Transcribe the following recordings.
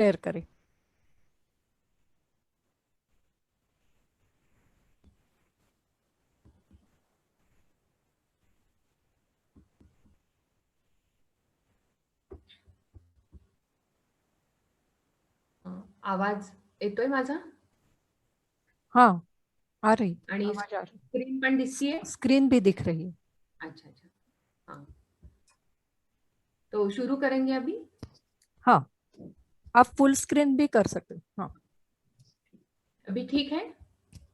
Share करें। आवाज येतोय माझा? हाँ, आ रही, आणि आवाज आ रही। स्क्रीन पण दिसतीये? स्क्रीन भी दिख रही है। अच्छा अच्छा। हाँ, तो शुरू करेंगे अभी। हाँ, आप फुल स्क्रीन भी कर सकते हो। हाँ। अभी ठीक है?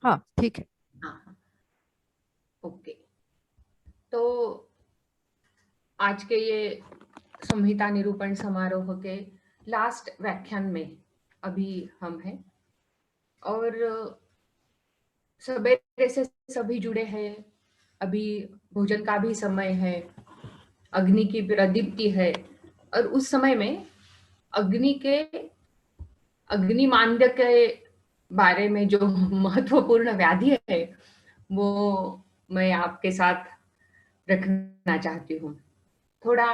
हाँ, ठीक है। हाँ हाँ। ओके। तो आज के ये संहिता निरूपण समारोह के लास्ट व्याख्यान में अभी हम हैं, और सवेरे से सभी जुड़े हैं। अभी भोजन का भी समय है, अग्नि की प्रदीप्ति है, और उस समय में अग्नि के अग्निमांद्य के बारे में जो महत्वपूर्ण व्याधि है, वो मैं आपके साथ रखना चाहती हूँ। थोड़ा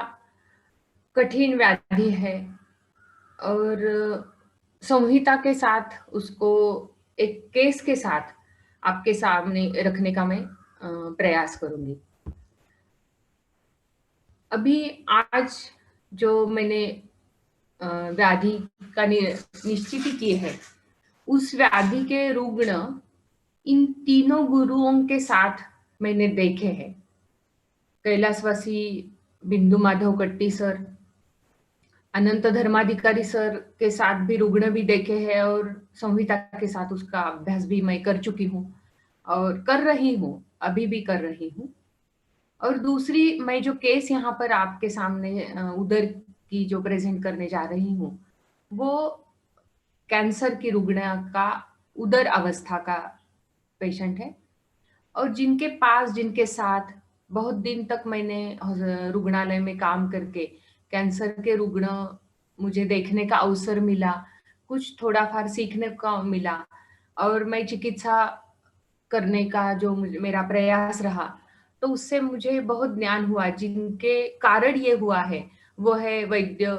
कठिन व्याधि है, और संहिता के साथ उसको एक केस के साथ आपके सामने रखने का मैं प्रयास करूंगी। अभी आज जो मैंने व्याधि का निश्चित की है, उस व्याधि के रुग्ण इन तीनों गुरुओं के साथ मैंने देखे हैं। कैलाशवासी बिंदु माधव कट्टी सर, अनंत धर्माधिकारी सर के साथ भी रुग्ण भी देखे हैं, और संहिता के साथ उसका अभ्यास भी मैं कर चुकी हूँ और कर रही हूँ, अभी भी कर रही हूँ। और दूसरी, मैं जो केस यहाँ पर आपके सामने उधर की जो प्रेजेंट करने जा रही हूँ, वो कैंसर की रुग्ण का उदर अवस्था का पेशेंट है, और जिनके पास, जिनके साथ बहुत दिन तक मैंने रुग्णालय में काम करके कैंसर के रुग्ण मुझे देखने का अवसर मिला, कुछ थोड़ा फार सीखने का मिला, और मैं चिकित्सा करने का जो मेरा प्रयास रहा, तो उससे मुझे बहुत ज्ञान हुआ। जिनके कारण ये हुआ है, वो है वैद्य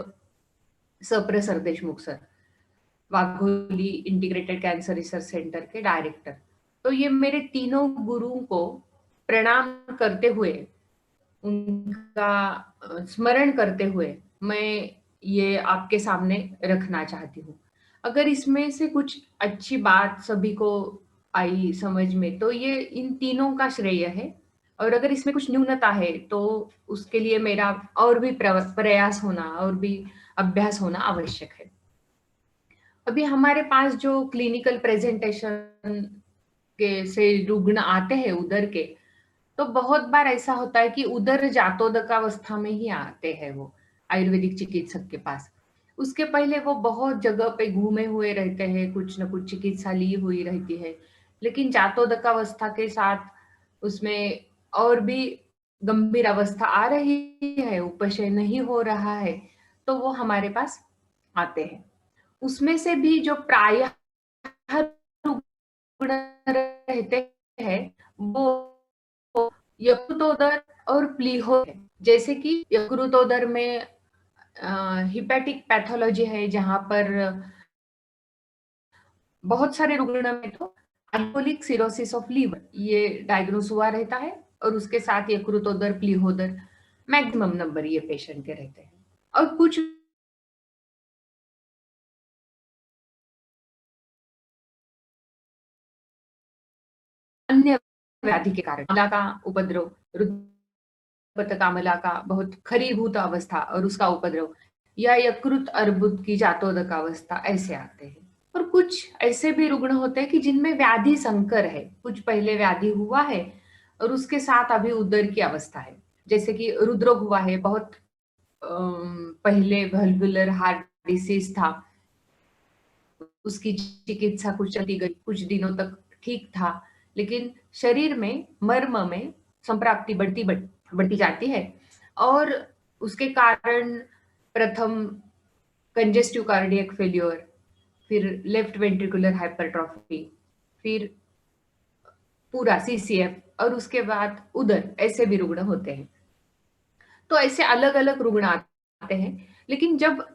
सप्रसर Deshmukh sir, Wagholi integrated cancer research centre के डायरेक्टर। तो ये मेरे तीनों गुरुओं को प्रणाम करते हुए, उनका स्मरण करते हुए मैं ये आपके सामने रखना चाहती हूँ। अगर इसमें से कुछ अच्छी बात सभी को आई समझ में, तो ये इन तीनों का श्रेय है, और अगर इसमें कुछ न्यूनता है तो उसके लिए मेरा और भी प्रयास होना और भी अभ्यास होना आवश्यक है। अभी हमारे पास जो क्लिनिकल प्रेजेंटेशन के से रुग्ण आते हैं उदर के, तो बहुत बार ऐसा होता है कि उदर जातोदकावस्था में ही आते हैं वो आयुर्वेदिक चिकित्सक के पास। उसके पहले वो बहुत जगह पे घूमे हुए रहते हैं, कुछ न कुछ चिकित्सा ली हुई रहती है, लेकिन जातोदकावस्था के साथ उसमें और भी गंभीर अवस्था आ रही है, उपशय नहीं हो रहा है, तो वो हमारे पास आते हैं। उसमें से भी जो प्रायः रुग्ण रहते हैं, वो यकृतोदर और प्लीहो है। जैसे कि यकृतोदर में हिपैटिक पैथोलॉजी है, जहां पर बहुत सारे रुग्ण में तो अल्कोहलिक सिरोसिस ऑफ लीवर ये डायग्नोस हुआ रहता है, और उसके साथ यकृतोदर, प्लीहोदर, मैक्सिमम नंबर ये पेशेंट के रहते हैं। और कुछ अन्य व्याधि के कारण कामला का उपद्रव, कामला का बहुत खरीभूत अवस्था और उसका उपद्रव, या यकृत अर्बुद की जातोदक अवस्था, ऐसे आते हैं। और कुछ ऐसे भी रुग्ण होते हैं कि जिनमें व्याधि संकर है, कुछ पहले व्याधि हुआ है और उसके साथ अभी उदर की अवस्था है। जैसे कि रुद्रोग हुआ है, बहुत पहले वल्वुलर हार्ट डिसीज था, उसकी चिकित्सा कुछ चली गई, कुछ दिनों तक ठीक था, लेकिन शरीर में मर्म में संप्राप्ति बढ़ती जाती है, और उसके कारण प्रथम कंजेस्टिव कार्डियक फेल्योर, फिर लेफ्ट वेंट्रिकुलर हाइपरट्रॉफी, फिर पूरा सीसीएफ, और उसके बाद उदर, ऐसे भी रुग्ण होते हैं। तो ऐसे अलग अलग रुग्ण आते हैं, लेकिन जब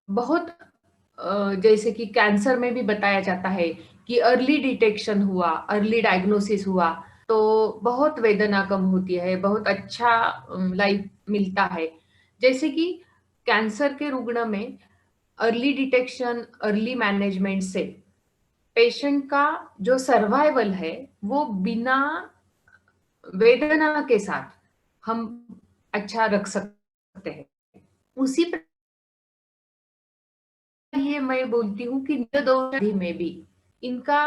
बहुत जैसे कि कैंसर में भी बताया जाता है कि अर्ली डिटेक्शन हुआ, अर्ली डायग्नोसिस हुआ तो बहुत वेदना कम होती है, बहुत अच्छा लाइफ मिलता है। जैसे कि कैंसर के रुग्ण में अर्ली डिटेक्शन, अर्ली मैनेजमेंट से पेशेंट का जो सर्वाइवल है वो बिना वेदना के साथ हम अच्छा रख सकते हैं। उसी ये मैं बोलती हूँ कि औषधि में भी इनका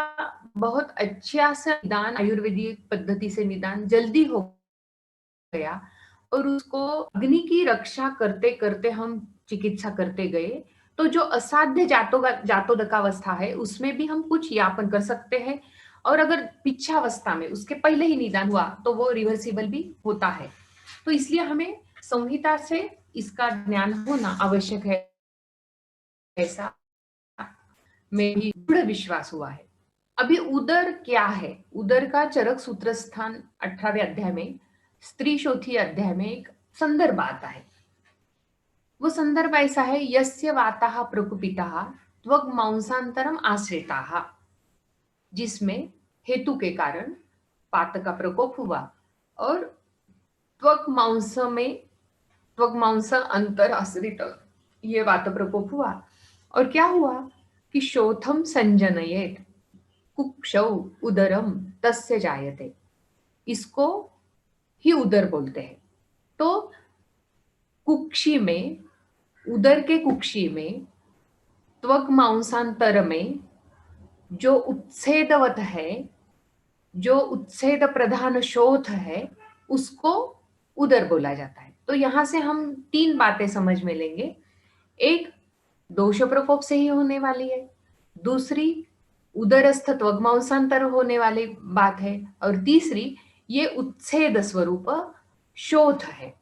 बहुत अच्छा सा निदान आयुर्वेदिक पद्धति से निदान जल्दी हो गया और उसको अग्नि की रक्षा करते करते हम चिकित्सा करते गए तो जो असाध्य जातोदकावस्था है उसमें भी हम कुछ यापन कर सकते हैं और अगर पिच्छावस्था में उसके पहले ही निदान हुआ तो वो रिवर्सिबल भी होता है। तो इसलिए हमें संहिता से इसका ज्ञान होना आवश्यक है, ऐसा मेरी दृढ़ विश्वास हुआ है। अभी उदर क्या है? उदर का चरक सूत्र स्थान 18वें अध्याय में स्त्री शोथी अध्याय में एक संदर्भ आता है। वो संदर्भ ऐसा है, यस्य वाताः प्रकुपिताः त्वग मांसांतरम आश्रिताः, जिसमें हेतु के कारण पात का प्रकोप हुआ और त्वग मांस अंतर आश्रित ये वात प्रकोप हुआ और क्या हुआ कि शोथम संजनयेत कुक्षौ उदरम तस्य जायते, इसको ही उदर बोलते हैं। तो कुक्षी में, उदर के कुक्षी में त्वग मांसांतर में जो उत्सेदवत है, जो उत्सेद प्रधान शोथ है, उसको उदर बोला जाता है। तो यहां से हम तीन बातें समझ में लेंगे। एक, दोष प्रकोप से ही होने वाली है। दूसरी, उदरस्थ त्वग्मांसांतर होने वाली बात है। और तीसरी, ये उत्सेद स्वरूप शोथ है,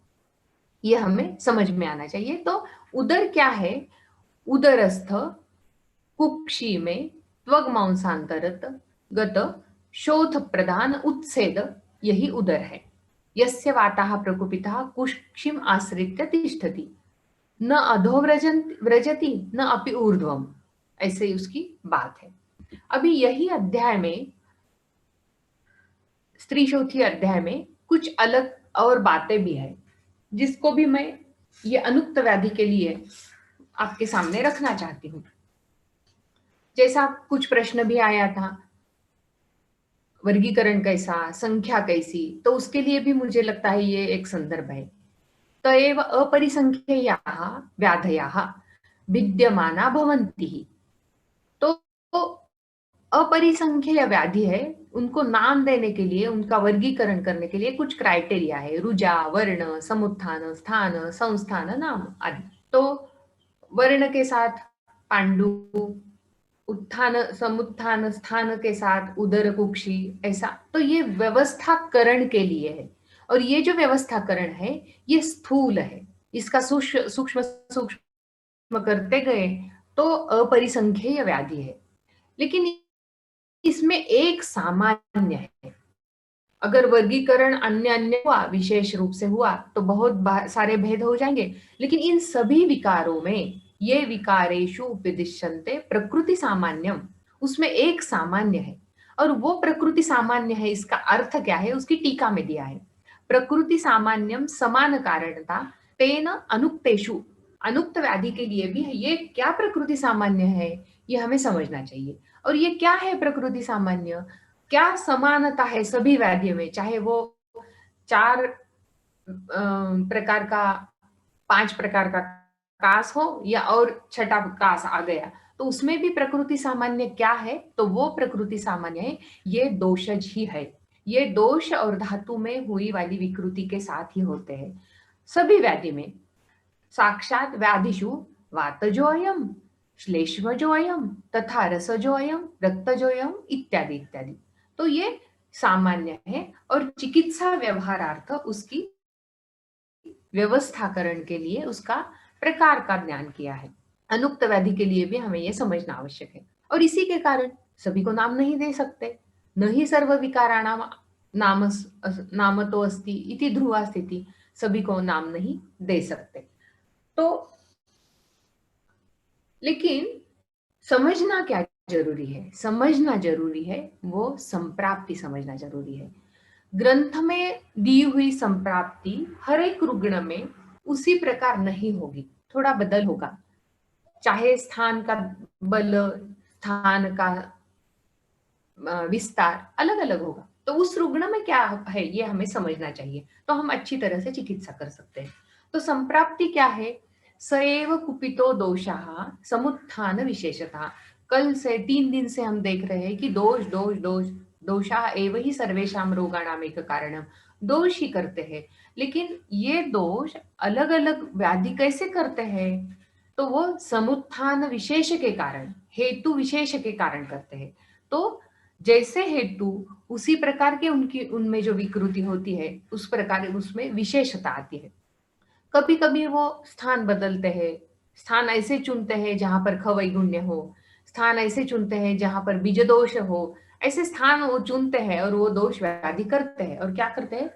ये हमें समझ में आना चाहिए। तो उदर क्या है? उदरस्थ कुक्षी में त्वग्मांसांतरत गत शोथ प्रधान उत्सेद, यही उदर है। यस्य वाताः प्रकुपितः कुक्षिम आश्रित्य तिष्ठति, न अधो व्रजति न अपि ऊर्ध्वम, ऐसे उसकी बात है। अभी यही अध्याय में, स्त्री चौथी अध्याय में कुछ अलग और बातें भी है, जिसको भी मैं ये अनुक्त व्याधि के लिए आपके सामने रखना चाहती हूँ। जैसा कुछ प्रश्न भी आया था, वर्गीकरण कैसा, संख्या कैसी, तो उसके लिए भी मुझे लगता है ये एक संदर्भ है। तएव अपरिसंख्ययाः व्याधयाः विद्यमाना भवन्ति। तो अपरिसंख्य व्याधि है, उनको नाम देने के लिए, उनका वर्गीकरण करने के लिए कुछ क्राइटेरिया है, रुजा, वर्ण, समुत्थान, स्थान, संस्थान, नाम आदि। तो वर्ण के साथ पांडु, उत्थान समुत्थान स्थान के साथ उदर कुक्षी, ऐसा। तो ये व्यवस्थाकरण के लिए है और ये जो व्यवस्थाकरण है ये स्थूल है, इसका सूक्ष्म सूक्ष्म करते गए तो अपरिसंख्येय व्याधि है। लेकिन इसमें एक सामान्य है, अगर वर्गीकरण अन्य अन्य हुआ, विशेष रूप से हुआ तो बहुत सारे भेद हो जाएंगे। लेकिन इन सभी विकारों में ये विकारेषु उपदिश्यन्ते प्रकृति सामान्यम, उसमें एक सामान्य है और वो प्रकृति सामान्य है। इसका अर्थ क्या है? उसकी टीका में दिया है, प्रकृति सामान्यम समान कारणता तेन अनुक्तेषु, अनुक्त व्याधि के लिए भी ये क्या प्रकृति सामान्य है, ये हमें समझना चाहिए। और ये क्या है प्रकृति सामान्य? क्या समानता है सभी व्याधियों में, चाहे वो 4 प्रकार का, 5 प्रकार का कास हो या और छठा कास आ गया, तो उसमें भी प्रकृति सामान्य क्या है? तो वो प्रकृति सामान्य है, ये दोषज ही है। ये दोष और धातु में हुई वाली विकृति के साथ ही होते हैं सभी व्याधि में। साक्षात व्याधिषु वातजोऽयं, श्लेष्मजोऽयं, तथा रसजोऽयं, रक्तजोऽयं इत्यादि इत्यादि। तो ये सामान्य है और चिकित्सा व्यवहारार्थ उसकी व्यवस्थाकरण के लिए उसका प्रकार का ज्ञान किया है। अनुक्त व्याधि के लिए भी हमें यह समझना आवश्यक है और इसी के कारण सभी को नाम नहीं दे सकते। न ही सर्व विकाराणाम नामतो अस्ति इति ध्रुवा स्थिति, सभी को नाम नहीं दे सकते। तो लेकिन समझना क्या जरूरी है, समझना जरूरी है, वो संप्राप्ति समझना जरूरी है। ग्रंथ में दी हुई संप्राप्ति हर एक रुग्ण में उसी प्रकार नहीं होगी, थोड़ा बदल होगा, चाहे स्थान का बल, स्थान का विस्तार अलग अलग होगा। तो उस रुग्ण में क्या है ये हमें समझना चाहिए, तो हम अच्छी तरह से चिकित्सा कर सकते हैं। तो संप्राप्ति क्या है? सएव कुपितो दोषाः समुत्थान विशेषतः। कल से 3 दिन से हम देख रहे हैं कि दोष दोष दोष, दोषाः एव ही सर्वेषां रोगाणाम एक कारणम। दोष ही करते हैं, लेकिन ये दोष अलग अलग व्याधि कैसे करते हैं? तो वो समुत्थान विशेष के कारण, हेतु विशेष के कारण करते हैं। तो जैसे हेतु उसी प्रकार के उनकी उनमें जो विकृति होती है उस प्रकार उसमें विशेषता आती है। कभी कभी वो स्थान बदलते हैं, स्थान ऐसे चुनते हैं जहां पर खवैगुण्य हो, स्थान ऐसे चुनते हैं जहां पर बीज दोष हो। ऐसे स्थान वो चुनते हैं और वो दोष व्याधि करते हैं, और क्या करते हैं?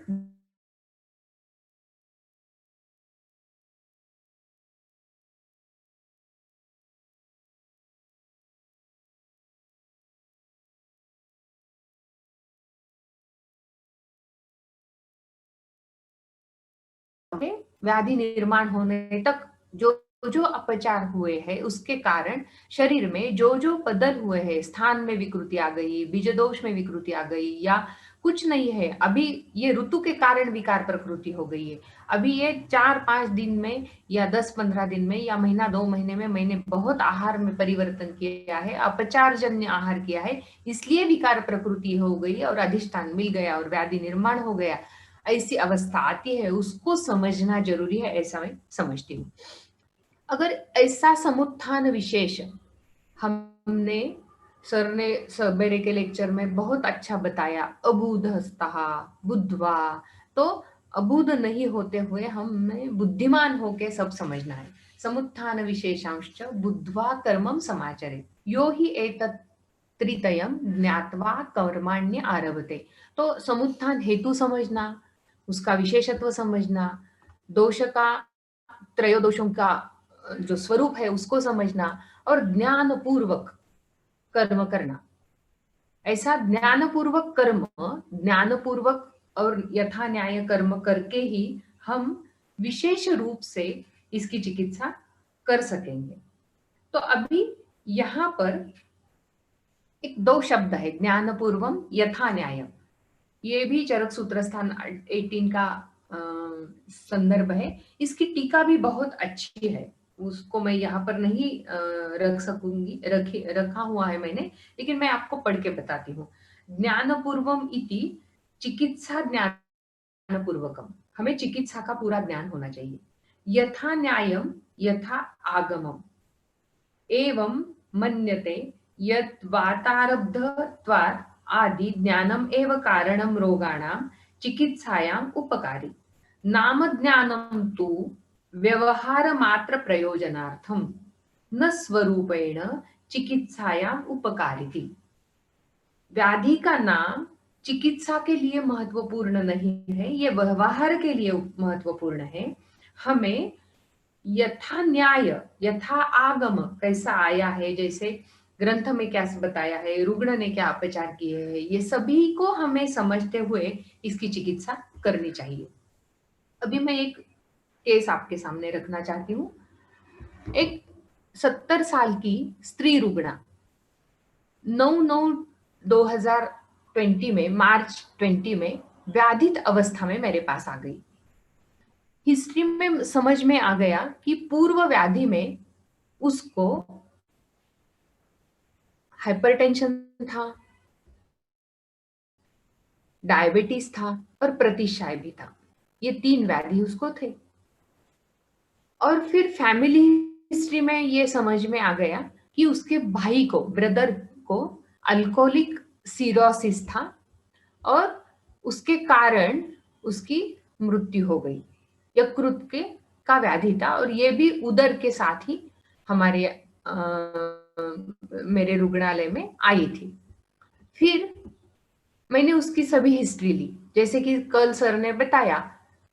व्याधि निर्माण होने तक जो जो अपचार हुए हैं उसके कारण शरीर में जो जो बदल हुए हैं, स्थान में विकृति आ गई, बीज दोष में विकृति आ गई, या कुछ नहीं है, अभी ये ऋतु के कारण विकार प्रकृति हो गई है, अभी ये 4-5 दिन में या 10-15 दिन में या महीना 2 महीने में मैंने बहुत आहार में परिवर्तन किया है, अपचार जन्य आहार किया है, इसलिए विकार प्रकृति हो गई और अधिष्ठान मिल गया और व्याधि निर्माण हो गया, ऐसी अवस्था आती है, उसको समझना जरूरी है, ऐसा मैं समझती हूँ। अगर ऐसा समुत्थान विशेष हमने, सर ने सवेरे के लेक्चर में बहुत अच्छा बताया, अबूधस्तः बुद्ध्वा, तो अबूध नहीं होते हुए हमें बुद्धिमान होके सब समझना है। समुत्थान विशेषांश बुद्ध्वा कर्मम समाचरे यो ही एतत् त्रितयम ज्ञात्वा कर्माण्य आरभते। तो समुत्थान हेतु समझना, उसका विशेषत्व समझना, दोष का, त्रयोदोषों का जो स्वरूप है उसको समझना, और ज्ञान पूर्वक कर्म करना। ऐसा ज्ञान पूर्वक कर्म, ज्ञान पूर्वक और यथा न्याय कर्म करके ही हम विशेष रूप से इसकी चिकित्सा कर सकेंगे। तो अभी यहाँ पर एक 2 शब्द है, ज्ञान पूर्वम यथा न्याय, ये भी चरक सूत्र स्थान 18 का संदर्भ है। इसकी टीका भी बहुत अच्छी है, उसको मैं यहाँ पर नहीं रख सकूंगी, रखा हुआ है मैंने, लेकिन मैं आपको पढ़ के बताती हूँ। ज्ञान पूर्वम इति चिकित्सा ज्ञान पूर्वकम, हमें चिकित्सा का पूरा ज्ञान होना चाहिए। यथा न्यायम यथा आगमम एवं मन्यते यत् वातारब्धत्वात् आदि ज्ञानम एव कारणम रोगाणां चिकित्सायाम उपकारी, नाम ज्ञानम तु व्यवहार मात्र प्रयोजनार्थम न स्वरूपेण चिकित्सायाम उपकारिति। व्याधि का नाम चिकित्सा के लिए महत्वपूर्ण नहीं है, ये व्यवहार के लिए महत्वपूर्ण है। हमें यथा न्याय यथा आगम कैसा आया है, जैसे ग्रंथ में क्या बताया है, रुग्ण ने क्या अपचार किए हैं, ये सभी को हमें समझते हुए इसकी चिकित्सा करनी चाहिए। अभी मैं एक केस आपके सामने रखना चाहती हूँ। एक 70 साल की स्त्री रुग्णा 9/9/2020 में, मार्च 20 में व्याधित अवस्था में मेरे पास आ गई। हिस्ट्री में समझ में आ गया कि पूर्व व्याधि में उसको हाइपरटेंशन था, डायबिटीज था और प्रतिशाय भी था, ये 3 व्याधि उसको थे। और फिर फैमिली हिस्ट्री में ये समझ में आ गया कि उसके भाई को, ब्रदर को अल्कोहलिक सीरोसिस था और उसके कारण उसकी मृत्यु हो गई। यकृत के का व्याधि था और ये भी उदर के साथ ही हमारे मेरे रुग्णालय में आई थी। फिर मैंने उसकी सभी हिस्ट्री ली, जैसे कि कल सर ने बताया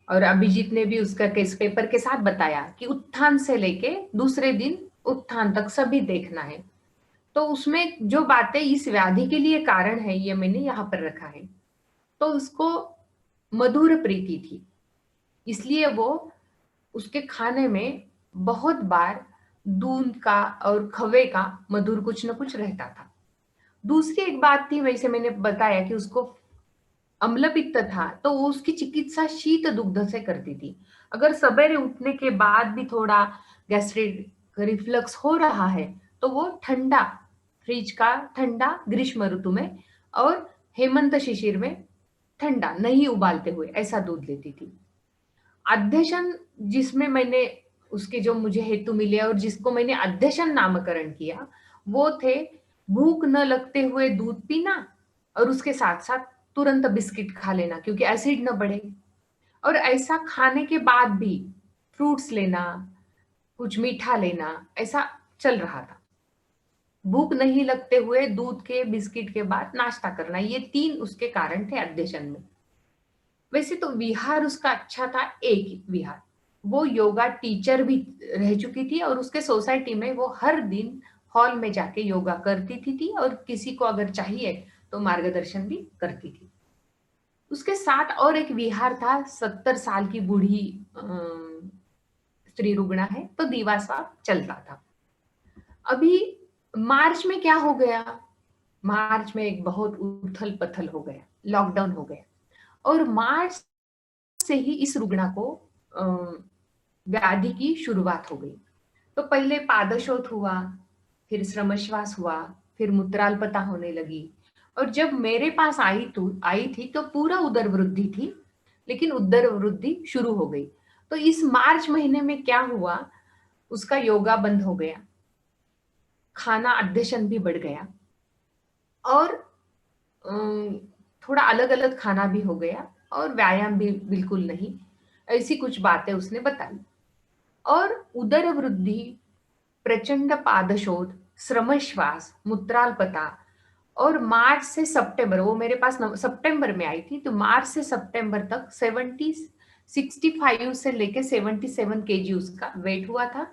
और अभिजीत ने भी उसका केस पेपर के साथ बताया कि उत्थान से लेके दूसरे दिन उत्थान तक सभी देखना है। तो उसमें जो बातें इस व्याधि के लिए कारण है ये मैंने यहाँ पर रखा है। तो उसको मधुर प्रीति थी, इसलिए वो उसके खाने में बहुत बार दूध का और खवे का मधुर कुछ न कुछ रहता था। दूसरी एक बात थी, वैसे मैंने बताया कि उसको अम्ल पित्त था, तो वो उसकी चिकित्सा शीत दुग्ध से करती थी। अगर सवेरे उठने के बाद भी थोड़ा गैस्ट्रिक रिफ्लक्स हो रहा है, तो वो ठंडा, फ्रिज का ठंडा ग्रीष्म ऋतु में और हेमंत शिशिर में ठंडा नहीं उबालते हुए ऐसा दूध लेती थी। अध्यशन जिसमें मैंने उसके जो मुझे हेतु मिले और जिसको मैंने अध्यशन नामकरण किया, वो थे भूख न लगते हुए दूध पीना और उसके साथ-साथ तुरंत बिस्किट खा लेना क्योंकि एसिड न बढ़े, और ऐसा खाने के बाद भी फ्रूट्स लेना, कुछ मीठा लेना, ऐसा चल रहा था। भूख नहीं लगते हुए दूध के, बिस्किट के बाद नाश्ता करना, ये 3 उसके कारण थे अध्यशन में। वैसे तो विहार उसका अच्छा था, एक विहार। वो योगा टीचर भी रह चुकी थी और उसके सोसाइटी में वो हर दिन हॉल में जाके योगा करती थी और किसी को अगर चाहिए तो मार्गदर्शन भी करती थी। उसके साथ और एक विहार था, 70 साल की बूढ़ी स्त्री रुग्णा है, तो दीवासा चलता था। अभी मार्च में क्या हो गया? मार्च में एक बहुत उथल-पथल हो गया, लॉकडाउन हो गया और मार्च से ही इस रुग्णा को अ, व्याधि की शुरुआत हो गई। तो पहले पादशोथ हुआ, फिर श्रमश्वास हुआ, फिर मूत्राल्पता होने लगी और जब मेरे पास आई थी तो पूरा उदर वृद्धि थी, लेकिन उदर वृद्धि शुरू हो गई। तो इस मार्च महीने में क्या हुआ, उसका योगा बंद हो गया, खाना अध्यशन भी बढ़ गया और अ, थोड़ा अलग-अलग खाना भी हो गया और व्यायाम भी बिल्कुल नहीं। ऐसी कुछ बातें उसने बताई और उदर वृद्धि, प्रचंड पादशोथ, श्रमश्वास, मूत्राल्पता और मार्च से सितंबर, वो मेरे पास सितंबर में आई थी, तो मार्च से सितंबर तक 65 से लेके 77 केजी उसका वेट हुआ था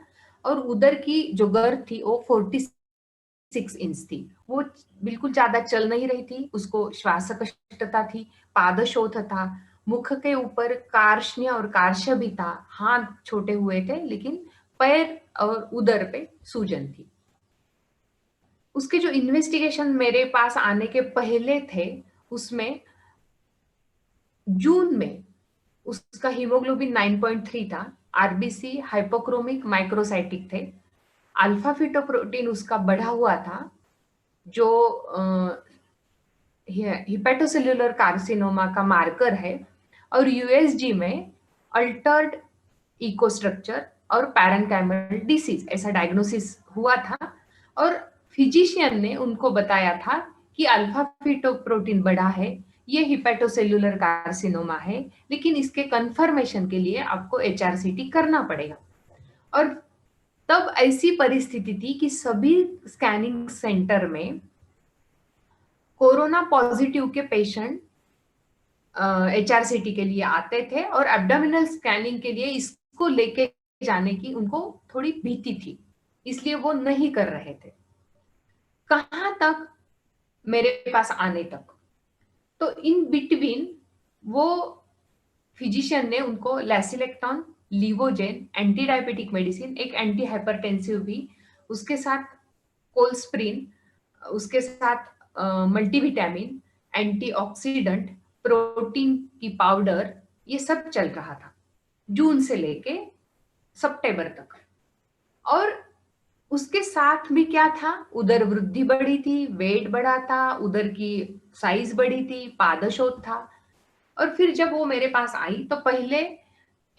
और उदर की जो गर्थ थी वो 46 इंच थी। वो बिल्कुल ज्यादा चल नहीं रही थी, उसको श्वास कष्टता थी, पादशोथ था, मुख के ऊपर कार्ष्ण्य और कार्श भी था, हाथ छोटे हुए थे, लेकिन पैर और उदर पे सूजन थी। उसके जो इन्वेस्टिगेशन मेरे पास आने के पहले थे, उसमें जून में उसका हीमोग्लोबिन 9.3 था, आरबीसी हाइपोक्रोमिक माइक्रोसाइटिक थे, अल्फा फीटोप्रोटीन उसका बढ़ा हुआ था, जो हिपेटोसेल्युलर कार्सिनोमा का मार्कर है और यूएसजी में अल्टर्ड इकोस्ट्रक्चर और पैरेन्काइमल डिसीज ऐसा डायग्नोसिस हुआ था और फिजिशियन ने उनको बताया था कि अल्फा फीटोप्रोटीन बढ़ा है, ये हिपेटोसेल्युलर कार्सिनोमा है, लेकिन इसके कंफर्मेशन के लिए आपको एचआरसीटी करना पड़ेगा। और तब ऐसी परिस्थिति थी कि सभी स्कैनिंग सेंटर में कोरोना पॉजिटिव के पेशेंट एचआरसीटी के लिए आते थे और एब्डोमिनल स्कैनिंग के लिए इसको लेके जाने की उनको थोड़ी भीति थी, इसलिए वो नहीं कर रहे थे। कहां तक, मेरे पास आने तक। तो इन बिटवीन वो फिजिशियन ने उनको लैसिलेक्टॉन, लिवोजेन, एंटी डायबिटिक मेडिसिन, एक एंटी हाइपरटेंसिव भी, उसके साथ कोल्स्प्रिन, उसके साथ मल्टीविटामिन, एंटीऑक्सीडेंट, प्रोटीन की पाउडर, ये सब चल रहा था जून से लेके सितंबर तक। और उसके साथ भी क्या था, उदर वृद्धि बढ़ी थी, वेट बढ़ा था, उदर की साइज बढ़ी थी, पादशोथ था। और फिर जब वो मेरे पास आई तो पहले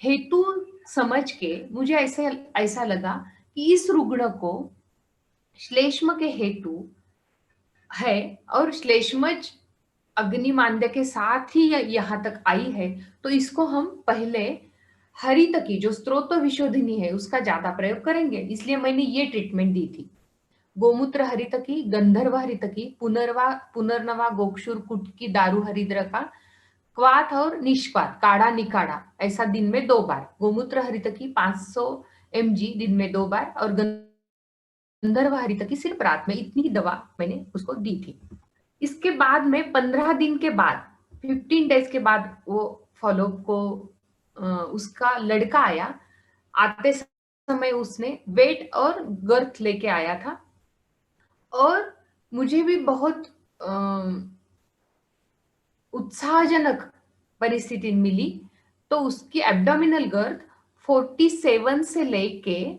हेतु समझ के मुझे ऐसे ऐसा लगा कि इस रुग्ण को श्लेष्म के हेतु है और श्लेष्मज अग्निमांद्य के साथ ही यहाँ तक आई है, तो इसको हम पहले हरितकी जो स्त्रोत विशोधिनी है उसका ज्यादा प्रयोग करेंगे, इसलिए मैंने ये ट्रीटमेंट दी थी। गोमूत्र हरितकी, गंधर्व हरितकी, पुनर्नवा गोक्षुर कुटकी दारू हरिद्र का क्वाथ और निष्क्वाथ काढ़ा निकाढ़ा ऐसा दिन में 2 बार, गोमूत्र हरितकी 500 mg दिन में 2 बार और अंदरबाहरी तक की सिर्फ रात में इतनी दवा मैंने उसको दी थी। इसके बाद में 15 दिन के बाद 15 डेज के बाद वो फॉलोअप को उसका लड़का आया। आते समय उसने वेट और गर्थ लेके आया था और मुझे भी बहुत उत्साहजनक परिस्थिति मिली। तो उसकी एब्डोमिनल गर्थ 47 से लेके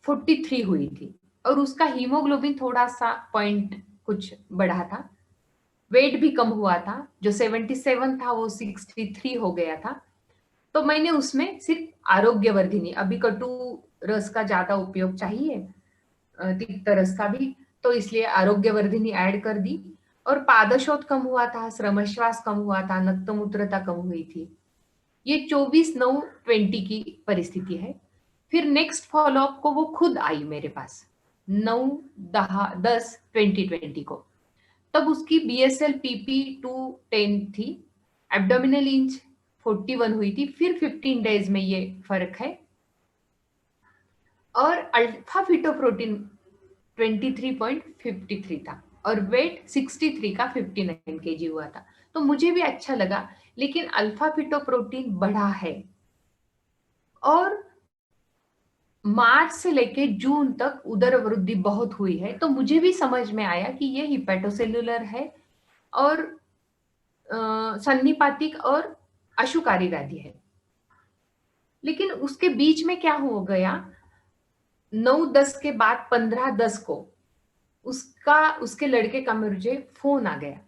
43 हुई थी और उसका हीमोग्लोबिन थोड़ा सा पॉइंट कुछ बढ़ा था। वेट भी कम हुआ था, जो 77 था वो 63 हो गया था। तो मैंने उसमें सिर्फ आरोग्यवर्धिनी, अभी कटु रस का ज्यादा उपयोग चाहिए, तिक्त रस का भी, तो इसलिए आरोग्यवर्धिनी ऐड कर दी। और पादशोथ कम हुआ था, श्रमश्वास कम हुआ था, नक्तमूत्रता कम हुई थी। ये 24/9/20 की परिस्थिति है। फिर नेक्स्ट फॉलोअप को वो खुद आई मेरे पास 9-10-2020 को। तब उसकी BSL PP 210 थी, एब्डोमिनल इंच 41 हुई थी। फिर 15 डेज में ये फर्क है। और अल्फा फिटोप्रोटीन 23.53 था और वेट 63 का 59 kg हुआ था। तो मुझे भी अच्छा लगा, लेकिन अल्फा फिटोप्रोटीन बढ़ा है और मार्च से लेके जून तक उदर वृद्धि बहुत हुई है। तो मुझे भी समझ में आया कि ये हिपेटोसेल्युलर है और सन्निपातिक और अशुकारी व्याधि है। लेकिन उसके बीच में क्या हो गया, 9-10 के बाद 15-10 को उसके लड़के का मुझे फोन आ गया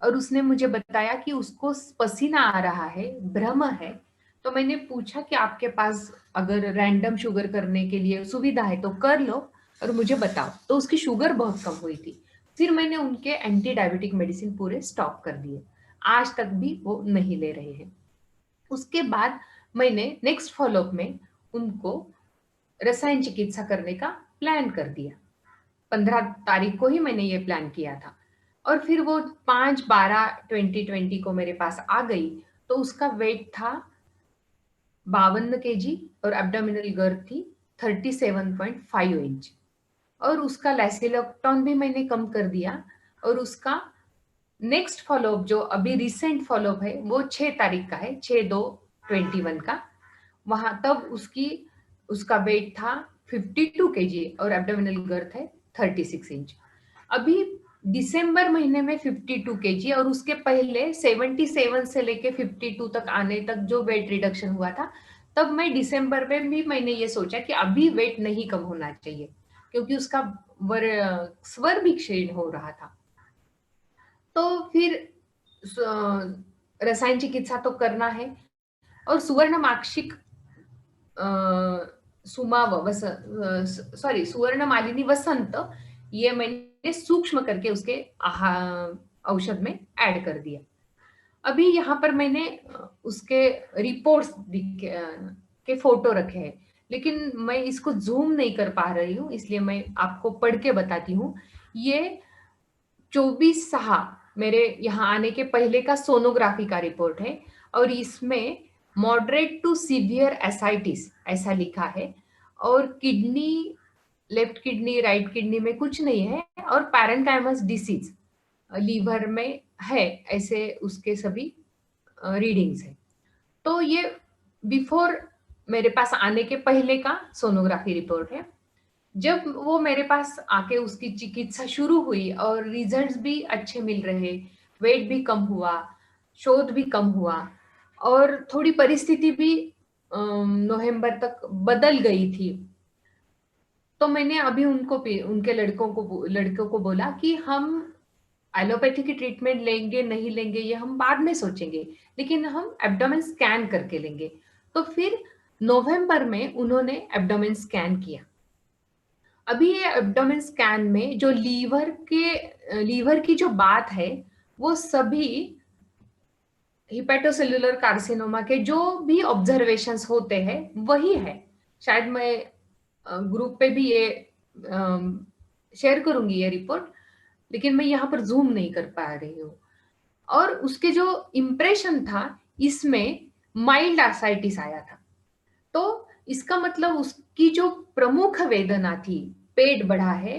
और उसने मुझे बताया कि उसको पसीना आ रहा है, भ्रम है। तो मैंने पूछा कि आपके पास अगर रैंडम शुगर करने के लिए सुविधा है तो कर लो और मुझे बताओ। तो उसकी शुगर बहुत कम हुई थी। फिर मैंने उनके एंटी डायबिटिक मेडिसिन पूरे स्टॉप कर दिए, आज तक भी वो नहीं ले रहे हैं। उसके बाद मैंने नेक्स्ट फॉलोअप में उनको रसायन चिकित्सा करने का प्लान कर दिया। 15 तारीख को ही मैंने ये प्लान किया था और फिर वो 5/12/2020 को मेरे पास आ गई। तो उसका वेट था 52 kg और एब्डोमिनल गर्थ थी 37.5 इंच और उसका लैसिलोक्टोन भी मैंने कम कर दिया। और उसका नेक्स्ट फॉलोअप जो अभी रिसेंट फॉलोअप है वो 6 तारीख का है, 6/2/21 का। वहां तब उसका वेट था 52 kg और एब्डोमिनल गर्थ है 36 इंच। अभी दिसंबर महीने में 52 kg और उसके पहले 77 से लेके 52 तक आने तक जो वेट रिडक्शन हुआ था, तब मैं दिसंबर में भी मैंने ये सोचा कि अभी वेट नहीं कम होना चाहिए क्योंकि उसका स्वर भी क्षीण हो रहा था। तो फिर रसायन चिकित्सा तो करना है और सुवर्ण माक्षिक सुवर्ण मालिनी वसंत, ये मैंने सूक्ष्म करके उसके औषध में ऐड कर दिया। अभी यहाँ पर मैंने उसके रिपोर्ट्स के फोटो रखे हैं, लेकिन मैं इसको जूम नहीं कर पा रही हूँ, इसलिए मैं आपको पढ़ के बताती हूँ। ये 24/6 मेरे यहाँ आने के पहले का सोनोग्राफी का रिपोर्ट है और इसमें मॉडरेट टू सीवियर एसाइटिस ऐसा लिखा है और kidney, left kidney right kidney में कुछ नहीं है और पैरेन्काइमस डिसीज लीवर में है, ऐसे उसके सभी रीडिंग्स है। तो ये बिफोर मेरे पास आने के पहले का सोनोग्राफी रिपोर्ट है। जब वो मेरे पास आके उसकी चिकित्सा शुरू हुई और रिजल्ट्स भी अच्छे मिल रहे, वेट भी कम हुआ, शोध भी कम हुआ और थोड़ी परिस्थिति भी नवंबर तक बदल गई थी। तो मैंने अभी उनके लड़कों को बोला कि हम एलोपैथी की ट्रीटमेंट लेंगे नहीं लेंगे ये हम बाद में सोचेंगे, लेकिन हम एब्डोमेन स्कैन करके लेंगे। तो फिर नवंबर में उन्होंने एब्डोमेन स्कैन किया। अभी ये एब्डोमेन स्कैन में जो लीवर की जो बात है वो सभी हिपेटोसेल्युलर कार्सिनोमा के जो भी ऑब्जर्वेशंस होते हैं वही है। शायद मैं ग्रुप पे भी ये शेयर करूंगी ये रिपोर्ट, लेकिन मैं यहाँ पर जूम नहीं कर पा रही हूँ। और उसके जो इम्प्रेशन था इसमें माइल्ड आसाइटिस आया था। तो इसका मतलब उसकी जो प्रमुख वेदना थी, पेट बढ़ा है,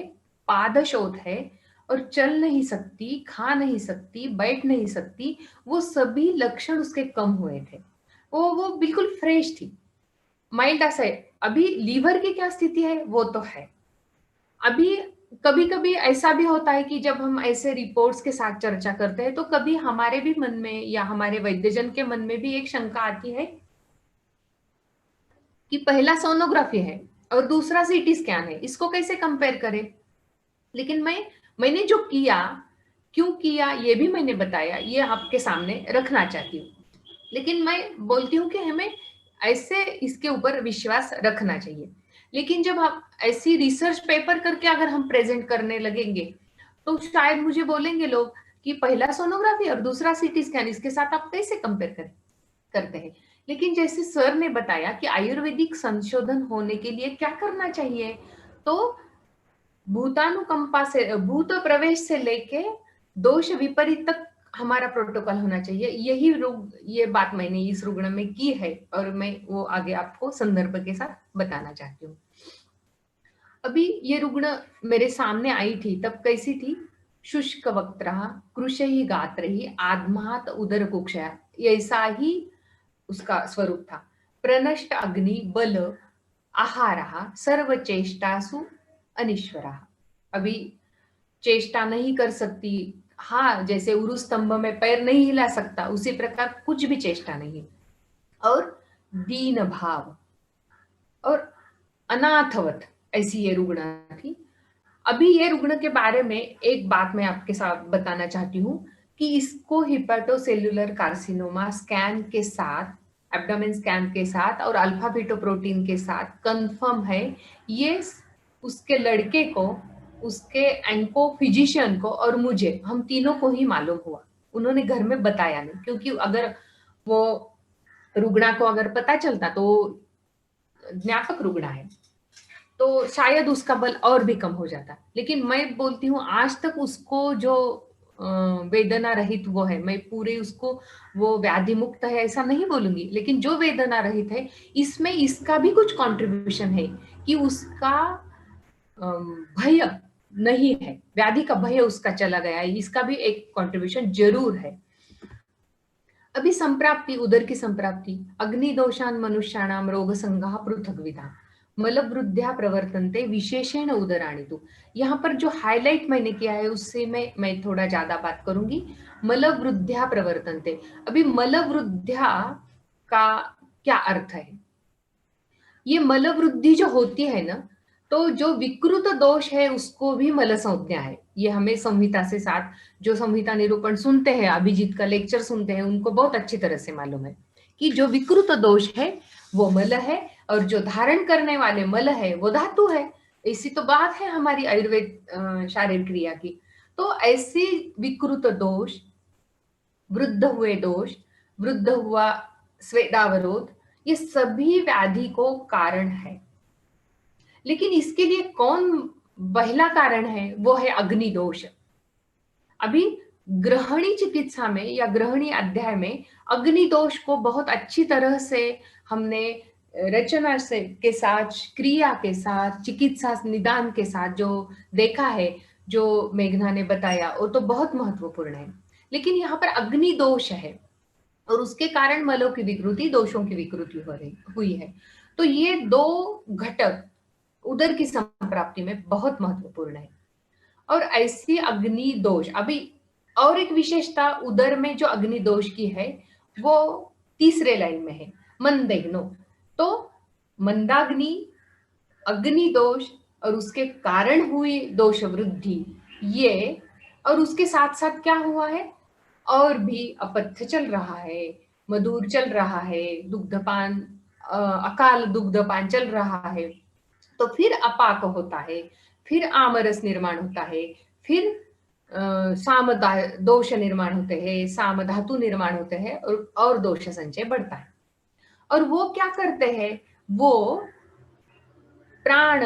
पादशोथ है और चल नहीं सकती, खा नहीं सकती, बैठ नहीं सकती, वो सभी लक्षण उसके कम हुए थे। वो बिल्कुल फ्रेश थी, माइल्ड ऐसा है। अभी लीवर की क्या स्थिति है वो तो है। अभी कभी-कभी ऐसा भी होता है कि जब हम ऐसे रिपोर्ट्स के साथ चर्चा करते हैं तो कभी हमारे भी मन में या हमारे वैद्यजन के मन में भी एक शंका आती है कि पहला सोनोग्राफी है और दूसरा सीटी स्कैन है, इसको कैसे कंपेयर करें। लेकिन मैंने जो किया, क्यों किया ये भी मैंने बताया, ये आपके सामने रखना चाहती हूँ। लेकिन मैं बोलती हूँ कि हमें ऐसे इसके ऊपर विश्वास रखना चाहिए। लेकिन जब आप ऐसी रिसर्च पेपर करके अगर हम प्रेजेंट करने लगेंगे तो शायद मुझे बोलेंगे लोग कि पहला सोनोग्राफी और दूसरा सीटी स्कैन, इसके साथ आप कैसे कंपेयर करें करते हैं। लेकिन जैसे सर ने बताया कि आयुर्वेदिक संशोधन होने के लिए क्या करना चाहिए, तो भूतानुकंपा से, भूत प्रवेश से लेके दोष विपरीत तक हमारा प्रोटोकॉल होना चाहिए। यही ये बात मैंने इस रुग्ण में की है और मैं वो आगे आपको संदर्भ के साथ बताना चाहती हूँ। अभी ये रुग्ण मेरे सामने आई थी तब कैसी थी? शुष्क वक्त्रः, कृशैः गात्रैः, आद्मात् उदर कुक्षया, ऐसा ही उसका स्वरूप था। प्रनष्ट अग्नि बल आहारः सर्वचेष्टासु अनिश्वरः। अभी चेष्टा नहीं कर सकती, हाँ जैसे उरु स्तंभ में पैर नहीं हिला सकता उसी प्रकार कुछ भी चेष्टा नहीं, और दीन भाव और अनाथवत, ऐसी ये रुग्ण थी। अभी ये रुग्ण के बारे में एक बात मैं आपके साथ बताना चाहती हूँ कि इसको हिपेटोसेल्युलर कार्सिनोमा स्कैन के साथ, एब्डोमेन स्कैन के साथ और अल्फा फीटोप्रोटीन के साथ कंफर्म है। ये उसके लड़के को, उसके एंको फिजिशियन को और मुझे, हम तीनों को ही मालूम हुआ। उन्होंने घर में बताया नहीं, क्योंकि अगर वो रुग्णा को अगर पता चलता तो ज्ञापक रुग्णा है तो शायद उसका बल और भी कम हो जाता। लेकिन मैं बोलती हूँ आज तक उसको जो वेदना रहित वो है, मैं पूरे उसको वो व्याधि मुक्त है ऐसा नहीं बोलूंगी, लेकिन जो वेदना रहित है इसमें इसका भी कुछ कंट्रीब्यूशन है कि उसका भय नहीं है, व्याधि का भय उसका चला गया है, इसका भी एक कंट्रीब्यूशन जरूर है। अभी संप्राप्ति, उदर की संप्राप्ति, अग्निदोषान मनुष्याणाम रोग संघा पृथक विधा मलवृद्ध्या प्रवर्तन्ते विशेषेण उदराणि तु। यहाँ पर जो हाईलाइट मैंने किया है उससे मैं थोड़ा ज्यादा बात करूंगी। मलवृद्ध्या प्रवर्तन्ते, अभी मलवृद्ध्या का क्या अर्थ है? ये मलवृद्धि जो होती है ना, तो जो विकृत दोष है उसको भी मल संज्ञा है। ये हमें संहिता से साथ, जो संहिता निरूपण सुनते हैं, अभिजीत का लेक्चर सुनते हैं, उनको बहुत अच्छी तरह से मालूम है कि जो विकृत दोष है वो मल है और जो धारण करने वाले मल है वो धातु है। ऐसी तो बात है हमारी आयुर्वेद शारीर क्रिया की। तो ऐसी विकृत दोष, वृद्ध हुए दोष, वृद्ध हुआ स्वेदावरोध, ये सभी व्याधि को कारण है। लेकिन इसके लिए कौन पहला कारण है? वो है अग्नि दोष। अभी ग्रहणी चिकित्सा में या ग्रहणी अध्याय में अग्नि दोष को बहुत अच्छी तरह से हमने रचना से के साथ, क्रिया के साथ, चिकित्सा निदान के साथ जो देखा है, जो मेघना ने बताया, वो तो बहुत महत्वपूर्ण है। लेकिन यहाँ पर अग्नि दोष है और उसके कारण मलों की विकृति, दोषों की विकृति हुई है। तो ये दो घटक उदर की संप्राप्ति में बहुत महत्वपूर्ण है। और ऐसी अग्नि दोष, अभी और एक विशेषता उदर में जो अग्नि दोष की है वो तीसरे लाइन में है, मंदेग्नो। तो मंदाग्नि, अग्नि दोष और उसके कारण हुई दोष वृद्धि, ये, और उसके साथ साथ क्या हुआ है, और भी अपथ्य चल रहा है, मधुर चल रहा है, दुग्धपान, अकाल दुग्धपान चल रहा है, तो फिर अपाक होता है, फिर आमरस निर्माण होता है, फिर साम दोष निर्माण होते हैं, साम धातु निर्माण होते हैं और दोष संचय बढ़ता है। और वो क्या करते हैं? वो प्राण,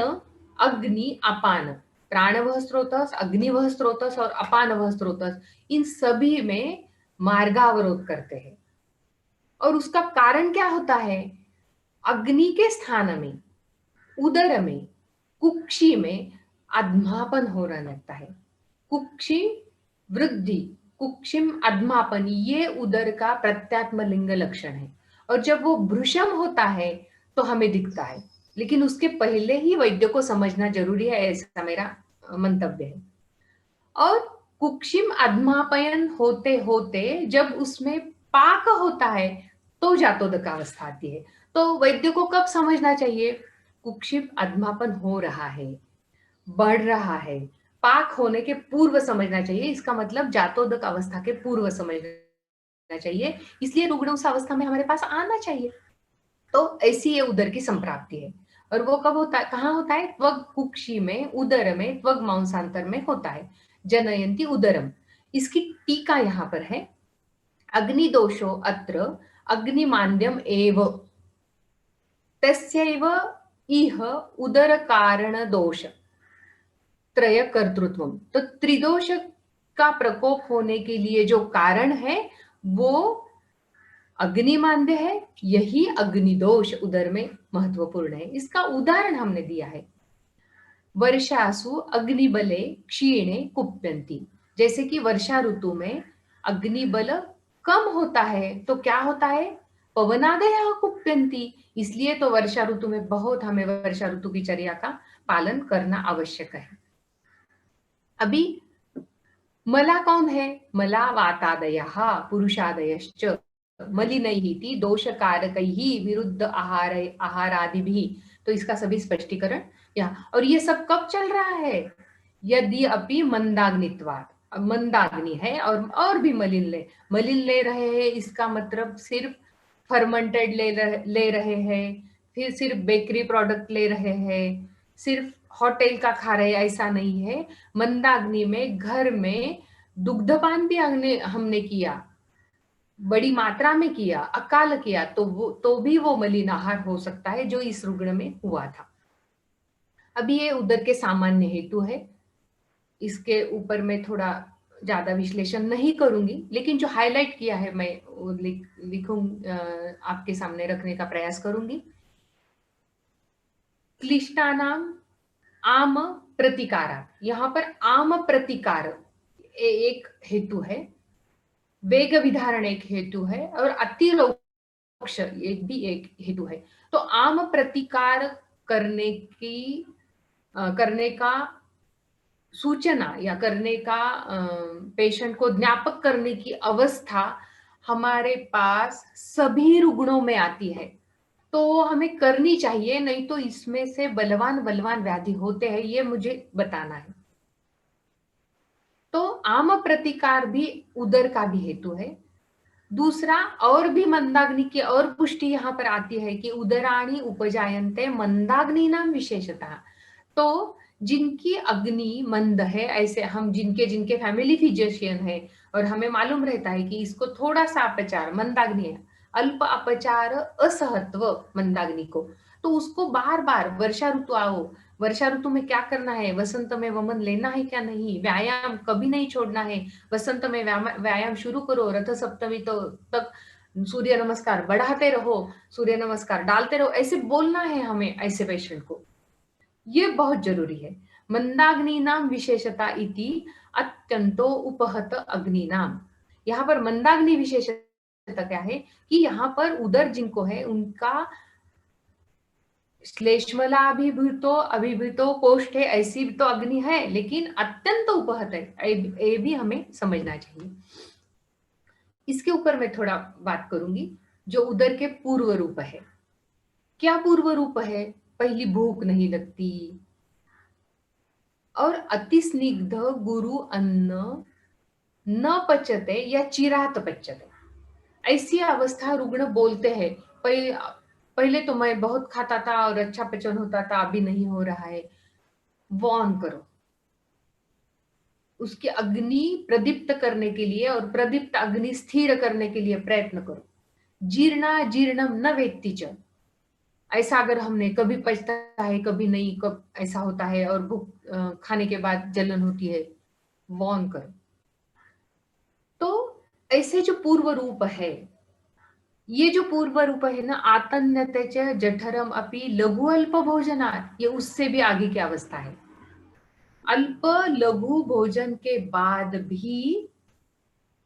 अग्नि, अपान, प्राण वह स्रोतस, अग्नि वह स्रोतस और अपान वह स्रोतस, इन सभी में मार्गावरोध करते हैं। और उसका कारण क्या होता है? अग्नि के स्थान में, उदर में, कुक्षी में अधमापन होने लगता है। कुक्षी वृद्धि, कुक्षिम अधमापन, ये उदर का प्रत्यात्म लिंग लक्षण है। और जब वो भ्रूषम होता है तो हमें दिखता है, लेकिन उसके पहले ही वैद्य को समझना जरूरी है, ऐसा मेरा मंतव्य है। और कुक्षिम अधमापयन होते होते जब उसमें पाक होता है तो जातोदक अवस्था आती है। तो वैद्य को कब समझना चाहिए? कुक्षिम अधमापन हो रहा है, बढ़ रहा है, पाक होने के पूर्व समझना चाहिए। इसका मतलब जातोदक अवस्था के पूर्व समझना चाहिए, इसलिए रुग्ण उस अवस्था में हमारे पास आना चाहिए। तो ऐसी ये उदर की संप्राप्ति है। और वो कब होता है, कहाँ होता है? त्वग कुक्षी में, उदर में, त्वग मांसांतर में होता है। जनयंती उदरम, इसकी टीका यहाँ पर है। अग्निदोषो अत्र अग्निमान्द्यम एव तस्यैव इह उदर कारण दोष त्रय कर्तृत्व। तो त्रिदोष का प्रकोप होने के लिए जो कारण है वो अग्निमांद्य है, यही अग्निदोष उदर में महत्वपूर्ण है। इसका उदाहरण हमने दिया है, वर्षासु अग्निबले क्षीणे कुप्यन्ति। जैसे कि वर्षा ऋतु में अग्निबल कम होता है तो क्या होता है? पवनादयः कुप्यन्ति। इसलिए तो वर्षा ऋतु में बहुत हमें वर्षा ऋतु की चर्या का पालन करना आवश्यक है। अभी मला कौन है? मला वातादयः पुरुषादयश्च मलिनैः दोषकारकैः विरुद्ध आहारादिभिः। तो इसका सभी स्पष्टीकरण यहाँ। और ये सब कब चल रहा है? यदि अपि मंदाग्नित्वात्, मंदाग्नि है और भी मलिन ले रहे हैं, इसका मतलब सिर्फ फर्मेंटेड ले रहे हैं, फिर सिर्फ बेकरी प्रोडक्ट ले रहे हैं, सिर्फ होटल का खा रहे हैं, ऐसा नहीं है। मंदाग्नि में घर में दुग्धपान भी हमने किया, बड़ी मात्रा में किया, अकाल किया, तो भी वो मलिन आहार हो सकता है, जो इस रुग्ण में हुआ था। अभी ये उदर के सामान्य हेतु है, इसके ऊपर मैं थोड़ा ज्यादा विश्लेषण नहीं करूंगी, लेकिन जो हाईलाइट किया है मैं लिखूं, आपके सामने रखने का प्रयास करूंगी। क्लिष्टानाम आम प्रतिकारा, यहाँ पर आम प्रतिकार एक हेतु है, वेग विधारण एक हेतु है, और अतिरोक्ष एक भी एक हेतु है। तो आम प्रतिकार करने का सूचना या करने का पेशेंट को ज्ञापक करने की अवस्था हमारे पास सभी रुग्णों में आती है, तो हमें करनी चाहिए, नहीं तो इसमें से बलवान बलवान व्याधि होते हैं, ये मुझे बताना है। तो आम प्रतिकार भी उदर का भी हेतु है। दूसरा, और भी मंदाग्नि की और पुष्टि यहाँ पर आती है कि उदराणि उपजायन्ते मंदाग्नि नाम विशेषतः। तो जिनकी अग्नि मंद है, ऐसे हम जिनके फैमिली फिजिशियन है और हमें मालूम रहता है कि इसको थोड़ा सा अपचार, मंदाग्नि है, अल्प अपचार असहत्व मंदाग्नि को, तो उसको बार बार वर्षा ऋतु आओ, वर्षा ऋतु में क्या करना है, वसंत में वमन लेना है क्या नहीं, व्यायाम कभी नहीं छोड़ना है, वसंत में व्यायाम शुरू करो, रथ सप्तमी तो तक सूर्य नमस्कार बढ़ाते रहो, सूर्य नमस्कार डालते रहो, ऐसे बोलना है हमें ऐसे पेशेंट को, ये बहुत जरूरी है। मंदाग्नि नाम विशेषता इति अत्यंतो उपहत अग्नि नाम। यहाँ पर मंदाग्नि विशेषता क्या है कि यहाँ पर उदर जिनको है उनका श्लेष्मला अभिभूतो अभिभूतो कोष्ठ है, ऐसी तो अग्नि है, लेकिन अत्यंत उपहत है, ये भी हमें समझना चाहिए। इसके ऊपर मैं थोड़ा बात करूंगी, जो उदर के पूर्व रूप है। क्या पूर्व रूप है? पहली भूख नहीं लगती, और अति स्निग्ध गुरु अन्न न पचते या चिरात पचते, ऐसी अवस्था रुग्ण बोलते हैं, पहले तो मैं बहुत खाता था और अच्छा पचन होता था, अभी नहीं हो रहा है। वो ऑन करो, उसकी अग्नि प्रदीप्त करने के लिए और प्रदीप्त अग्नि स्थिर करने के लिए प्रयत्न करो। जीर्णा जीर्णम न वेत्ति च, ऐसा अगर हमने कभी पचता है कभी नहीं, कब ऐसा होता है, और भूख खाने के बाद जलन होती है, वो ऑन करो। तो ऐसे जो पूर्व रूप है, ये जो पूर्व रूप है ना, आतन्यतेच जठरम अपि लघु अल्प भोजनात्, ये उससे भी आगे की अवस्था है। अल्प लघु भोजन के बाद भी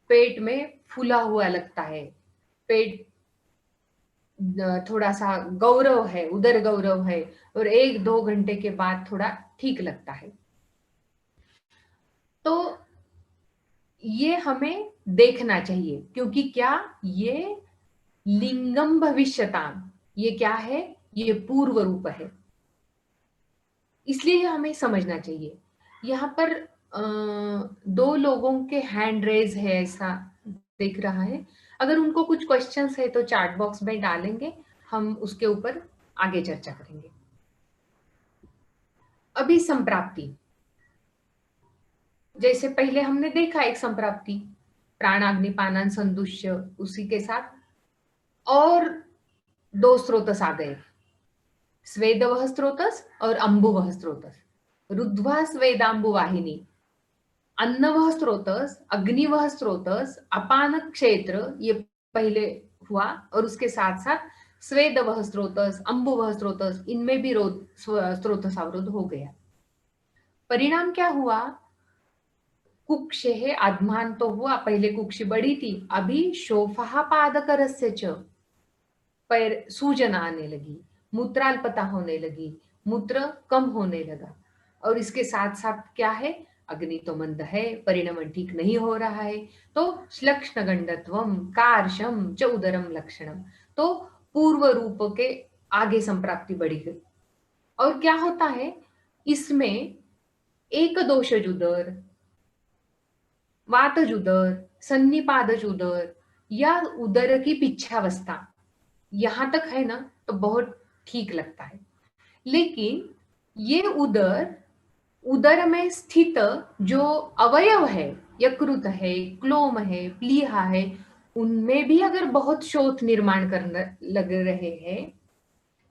पेट में फूला हुआ लगता है, पेट थोड़ा सा गौरव है, उदर गौरव है, और 1-2 घंटे के बाद थोड़ा ठीक लगता है। तो ये हमें देखना चाहिए, क्योंकि क्या, ये लिंगम भविष्यताम, ये क्या है, ये पूर्व रूप है, इसलिए हमें समझना चाहिए। यहाँ पर 2 लोगों के हैंड रेज है, ऐसा दिख रहा है। अगर उनको कुछ क्वेश्चंस है तो चैट बॉक्स में डालेंगे, हम उसके ऊपर आगे चर्चा करेंगे। अभी संप्राप्ति, जैसे पहले हमने देखा एक संप्राप्ति, प्राणाग्निपानन संदुष्य, उसी के साथ और 2 स्रोतस आ गए, स्वेदवह स्रोतस और अंबुवह स्रोतस। रुद्ध्वा स्वेदांबु वाहिनी, अन्नवह स्रोतस, अग्निवह स्रोतस, अपान क्षेत्र, ये पहले हुआ, और उसके साथ साथ स्वेदवह स्रोतस, अंबुवह स्रोतस, इनमें भी स्रोतस अवरोध हो गया। परिणाम क्या हुआ, कुक्षे है आत्मान तो हुआ, पहले कुक्षी बड़ी थी, अभी शोफा पादकरस्य च, पैर सूजन आने लगी, मूत्राल्पता होने लगी, मूत्र कम होने लगा, और इसके साथ साथ क्या है, अग्नि तो मंद है, परिणमन ठीक नहीं हो रहा है, तो श्लक्ष्ण गंडत्वम कार्शम च उदरम लक्षणम, तो पूर्व रूप के आगे संप्राप्ति बढ़ी गई। और क्या होता है इसमें, एक दोषज उदर, वातज उदर, सन्निपादज उदर, या उदर की पिच्छावस्था, यहां तक है ना तो बहुत ठीक लगता है। लेकिन ये उदर, उदर में स्थित जो अवयव है, यकृत है, क्लोम है, प्लीहा है, उनमें भी अगर बहुत शोथ निर्माण करने लग रहे हैं,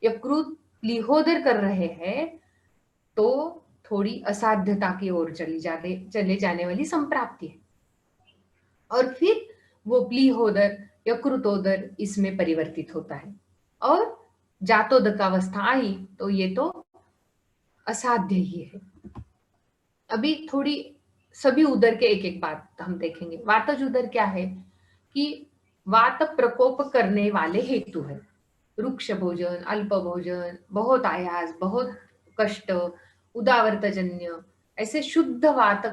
यकृत प्लीहोदर कर रहे हैं, तो थोड़ी असाध्यता की ओर चले जाने वाली संप्राप्ति है, और फिर वो प्लीहोदर, यकृतोदर इसमें परिवर्तित होता है, और जातोदकावस्था आई तो ये तो असाध्य ही है। अभी थोड़ी सभी उदर के एक एक बात हम देखेंगे। वातज उदर क्या है कि वात प्रकोप करने वाले हेतु है, रुक्ष भोजन, अल्प भोजन, बहुत आयास, बहुत कष्ट, उदावर्तजन्य, ऐसे शुद्ध वात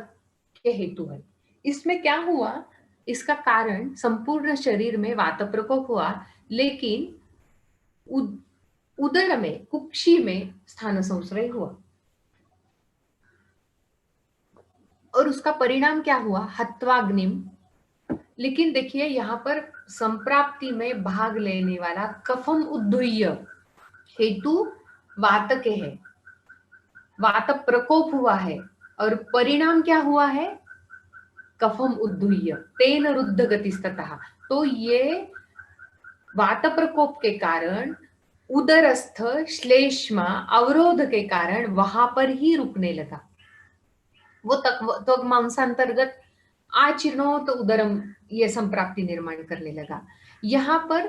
के हेतु है। इसमें क्या हुआ, इसका कारण संपूर्ण शरीर में वात प्रकोप हुआ, लेकिन उदर में, कुक्षी में स्थान संश्रय हुआ, और उसका परिणाम क्या हुआ, हत्वाग्निम। लेकिन देखिए यहाँ पर संप्राप्ति में भाग लेने वाला कफम उद्धूय हेतु वात के है, वात प्रकोप हुआ है, और परिणाम क्या हुआ है, कफम उद्धूय तेन रुद्ध गतिस्ततः, तो ये वात प्रकोप के कारण उदरस्थ श्लेष्मा अवरोध के कारण वहां पर ही रुकने लगा, वो तक मांसांतर्गत आचिर्णोत उदरम, ये संप्राप्ति निर्माण करने लगा। यहाँ पर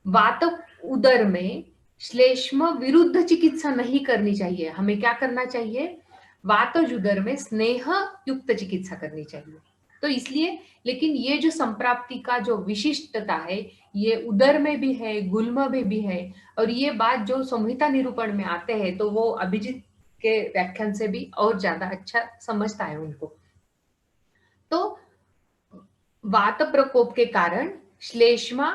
वात उदर में श्लेष्म विरुद्ध चिकित्सा नहीं करनी चाहिए, हमें क्या करना चाहिए, वातज उदर में स्नेह युक्त चिकित्सा करनी चाहिए। तो इसलिए, लेकिन ये जो संप्राप्ति का जो विशिष्टता है, ये उदर में भी है, गुल्म में भी है, और ये बात जो संहिता निरूपण में आते हैं तो वो अभिजीत के व्याख्यान से भी और ज्यादा अच्छा समझता है उनको। तो वात प्रकोप के कारण श्लेष्मा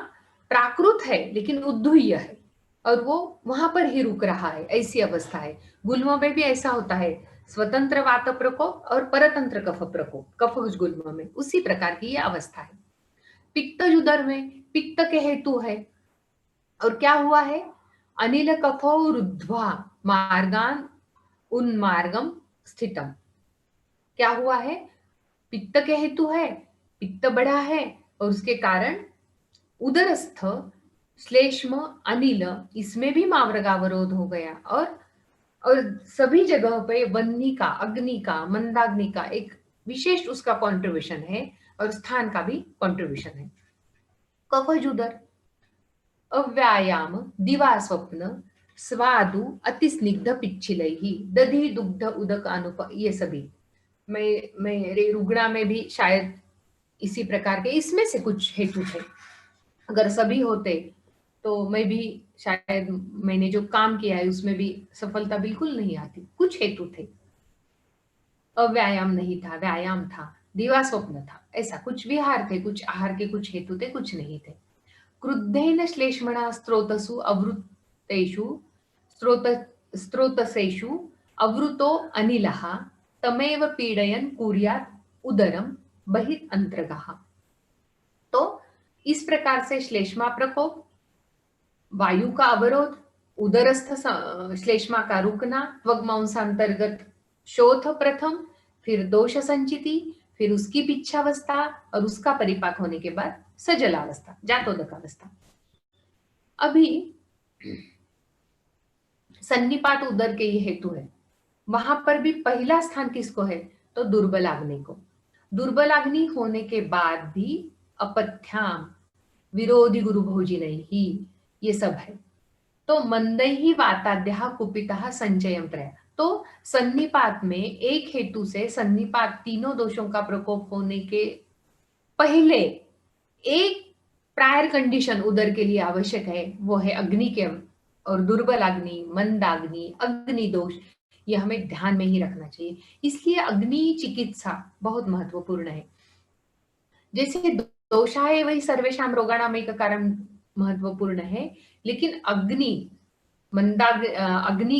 प्राकृत है लेकिन उद्धूय है, और वो वहां पर ही रुक रहा है, ऐसी अवस्था है। गुल्म में भी ऐसा होता है, स्वतंत्र वात प्रकोप और परतंत्र कफ प्रकोप, कफज गुल्म में उसी प्रकार की ये अवस्था है। पित्तज उदर में पित्त के हेतु है, और क्या हुआ है, अनिल कफो रुद्ध्वा मार्गान उन्मार्गम स्थितम, क्या हुआ है, पित्त के हेतु है, पित्त बढ़ा है, और उसके कारण उदरस्थ श्लेष्म अनिल, इसमें भी मार्गावरोध हो गया, और सभी जगह पे वह्नि का, अग्नि का, मंदाग्नि का एक विशेष उसका कंट्रीब्यूशन है, और स्थान का भी कंट्रीब्यूशन है। कफज उदर, अव्यायाम दिवा स्वप्न स्वादु अति स्निग्ध पिच्छिलैहि दधि दुग्ध उदक अनुप, ये सभी मेरे रुग्णा में भी शायद इसी प्रकार के इसमें से कुछ हेतु थे। अगर सभी होते तो मैं भी शायद मैंने जो काम किया है उसमें भी सफलता बिल्कुल नहीं आती। कुछ हेतु थे, अव्यायाम नहीं था, व्यायाम था, दिवा स्वप्न था, ऐसा कुछ विहार थे, कुछ आहार के कुछ हेतु थे, कुछ नहीं थे। क्रुद्धेन श्लेष्मणा स्रोतसु अवृतेषु स्रोत स्रोतसेषु अवृतो अनिलः तमेव पीडयन् कुर्यात् उदरम बहित अंतर्गः। तो इस प्रकार से श्लेष्मा प्रकोप, वायु का अवरोध, उदरस्थ श्लेष्मा का रुकना, त्वग्मांसांतर्गत शोथ प्रथम, फिर दोष संचिति, फिर उसकी पिच्छावस्था और उसका परिपाक होने के बाद सजलावस्था, जातोदकावस्था। अभी सन्निपात उदर के ये हेतु है, वहां पर भी पहला स्थान किसको है? तो दुर्बल अग्नि को। दुर्बल अग्नि होने के बाद भी अपथ्याम विरोधी गुरु भोजी नहीं ही, ये सब है। तो मंदैहि वाताद्यः कुपितः संचयम त्रय। तो सन्निपात में एक हेतु से सन्निपात तीनों दोषों का प्रकोप होने के पहले एक प्रायर कंडीशन उदर के लिए आवश्यक है, वो है अग्नि के, और दुर्बल अग्नि, मंदाग्नि, अग्नि दोष, ये हमें ध्यान में ही रखना चाहिए। इसलिए अग्नि चिकित्सा बहुत महत्वपूर्ण है। जैसे दोषाय वही सर्वेषाम रोगाणाम एक कारण महत्वपूर्ण है, लेकिन अग्नि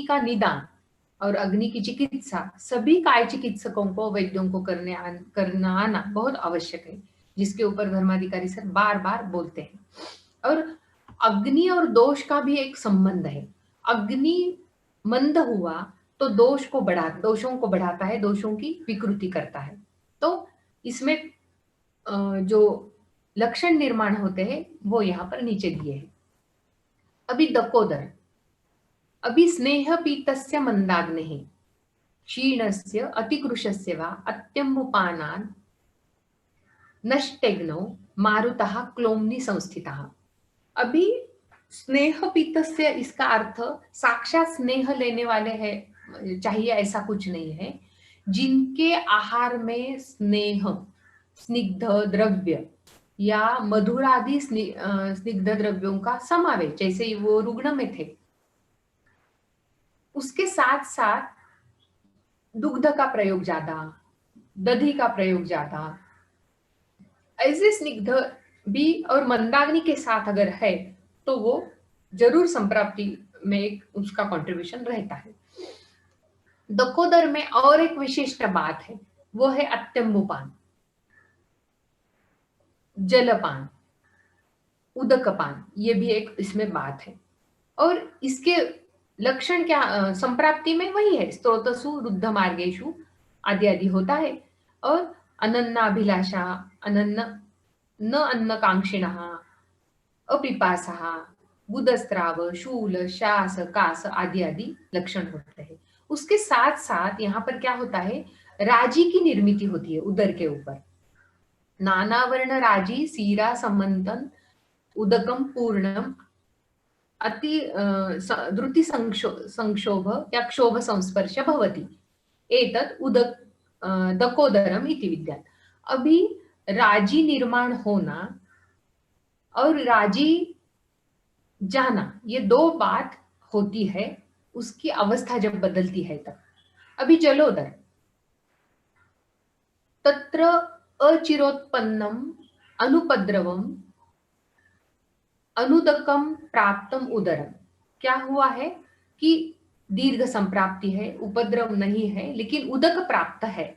का निदान और अग्नि की चिकित्सा सभी काय चिकित्सकों को, वैद्यों को करना आना बहुत आवश्यक है, जिसके ऊपर धर्माधिकारी सर बार बार बोलते हैं। और अग्नि और दोष का भी एक संबंध है। अग्नि मंद हुआ तो दोषों को बढ़ाता है, दोषों की विकृति करता है। तो इसमें जो लक्षण निर्माण होते हैं वो यहाँ पर नीचे दिए हैं। अभी दकोदर, अभी स्नेह पीतस्य मंदाग्नेः क्षीणस्य अतिकृशस्य वा अत्यम्बुपानान् नष्टेग्नो मारुतः क्लोम्नि संस्थितः। अभी स्नेह पीतस्य, इसका अर्थ साक्षात स्नेह लेने वाले हैं चाहिए ऐसा कुछ नहीं है। जिनके आहार में स्नेह, स्निग्ध द्रव्य या मधुरादि स्निग्ध द्रव्यों का समावेश, जैसे वो रुग्ण में थे, उसके साथ साथ दुग्ध का प्रयोग ज्यादा, दधि का प्रयोग ज्यादा, ऐसे स्निग्ध भी और मंदाग्नि के साथ अगर है तो वो जरूर संप्राप्ति में एक उसका कंट्रीब्यूशन रहता है। दकोदर में और एक विशिष्ट बात है, वो है अत्यंबुपान, जलपान, उदकपान, ये भी एक इसमें बात है। और इसके लक्षण क्या संप्राप्ति में वही है, स्त्रोतसु रुद्ध मार्गेशु आदि आदि होता है। और अनन्नाभिलाषा, न अन्न कांक्षिणः, अपिपासः, गुदस्त्राव, शूल, शास, कास आदि आदि लक्षण होते हैं। उसके साथ साथ यहाँ पर क्या होता है, राजी की निर्मिति होती है उदर के ऊपर। नानावर्ण राजी सीरा समंतन उदकम पूर्णम अति द्रुति संक्षोभ या क्षोभ संस्पर्श भवति एतत् उदक दकोदरम इति विद्यात्। अभी राजी निर्माण होना और राजी जाना, ये दो बात होती है उसकी अवस्था जब बदलती है तब। अभी जलोदर, तत्र अचिरोत्पन्नम अनुपद्रवम अनुदकम प्राप्तम उदरम। क्या हुआ है कि दीर्घ संप्राप्ति है, उपद्रव नहीं है, लेकिन उदक प्राप्त है,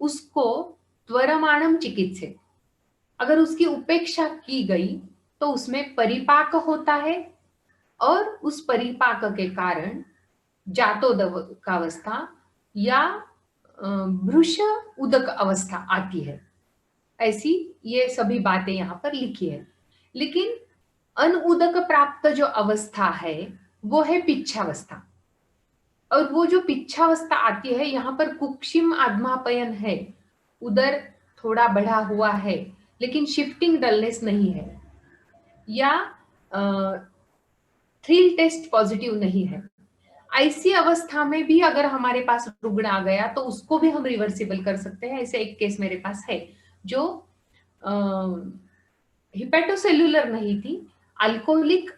उसको त्वरमाणम चिकित्से, अगर उसकी उपेक्षा की गई तो उसमें परिपाक होता है और उस परिपाक के कारण जातोदकावस्था या भृश उदक अवस्था आती है। ऐसी ये सभी बातें यहाँ पर लिखी है। लेकिन अनुदक प्राप्त जो अवस्था है वो है पिच्छावस्था, और वो जो पिच्छावस्था आती है यहाँ पर कुक्षिम आत्मापयन है, उदर थोड़ा बढ़ा हुआ है लेकिन शिफ्टिंग डलनेस नहीं है, या थ्रिल टेस्ट पॉजिटिव नहीं है। ऐसी अवस्था में भी अगर हमारे पास रुग्ण आ गया तो उसको भी हम रिवर्सिबल कर सकते हैं। ऐसे एक केस मेरे पास है जो हिपेटोसेल्युलर नहीं थी, अल्कोहलिक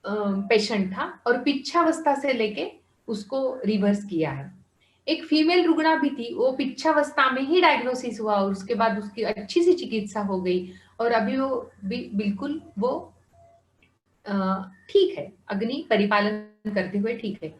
पेशेंट था और पिच्छावस्था से लेके उसको रिवर्स किया है। एक फीमेल रुग्णा भी थी, वो पिच्छावस्था में ही डायग्नोसिस हुआ और उसके बाद उसकी अच्छी सी चिकित्सा हो गई और अभी वो बिल्कुल वो ठीक है, अग्नि परिपालन करते हुए ठीक है।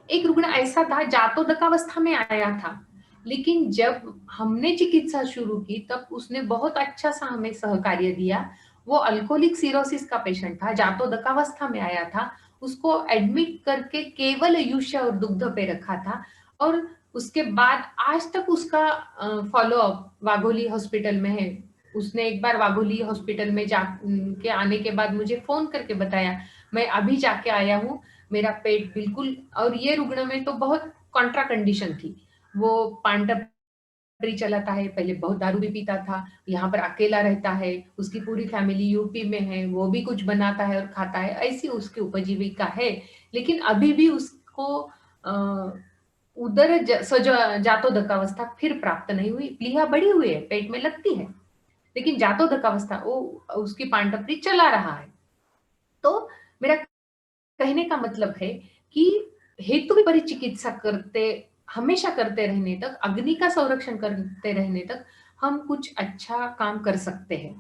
एक रुग्ण ऐसा था जातोदकावस्था में आया था, लेकिन जब हमने चिकित्सा शुरू की तब उसने बहुत अच्छा सा हमें सहकार्य दिया। वो अल्कोहलिक सिरोसिस का पेशेंट था, जातोदकावस्था में आया था, उसको एडमिट करके केवल युष्य और दुग्ध पे रखा था और उसके बाद आज तक उसका फॉलो अप वाघोली हॉस्पिटल में है। उसने एक बार वाघोली हॉस्पिटल में जा के आने के बाद मुझे फोन करके बताया, मैं अभी जाके आया हूँ, मेरा पेट बिल्कुल। और ये रुग्ण में तो बहुत कॉन्ट्रा कंडीशन थी, वो पांडपरी चलाता है, पहले बहुत दारू भी पीता था, यहाँ पर अकेला रहता है, उसकी पूरी फैमिली यूपी में है, वो भी कुछ बनाता है और खाता है, ऐसी उसकी उपजीविका है। लेकिन अभी भी उसको उदर जातोदकावस्था फिर प्राप्त नहीं हुई। प्लीहा बढ़ी हुई है, पेट में लगती है, लेकिन जातोदकावस्था वो उसकी पांडपरी चला रहा है। तो मेरा कहने का मतलब है कि हेतु विपरीत चिकित्सा करते हमेशा करते रहने तक, अग्नि का संरक्षण करते रहने तक हम कुछ अच्छा काम कर सकते हैं।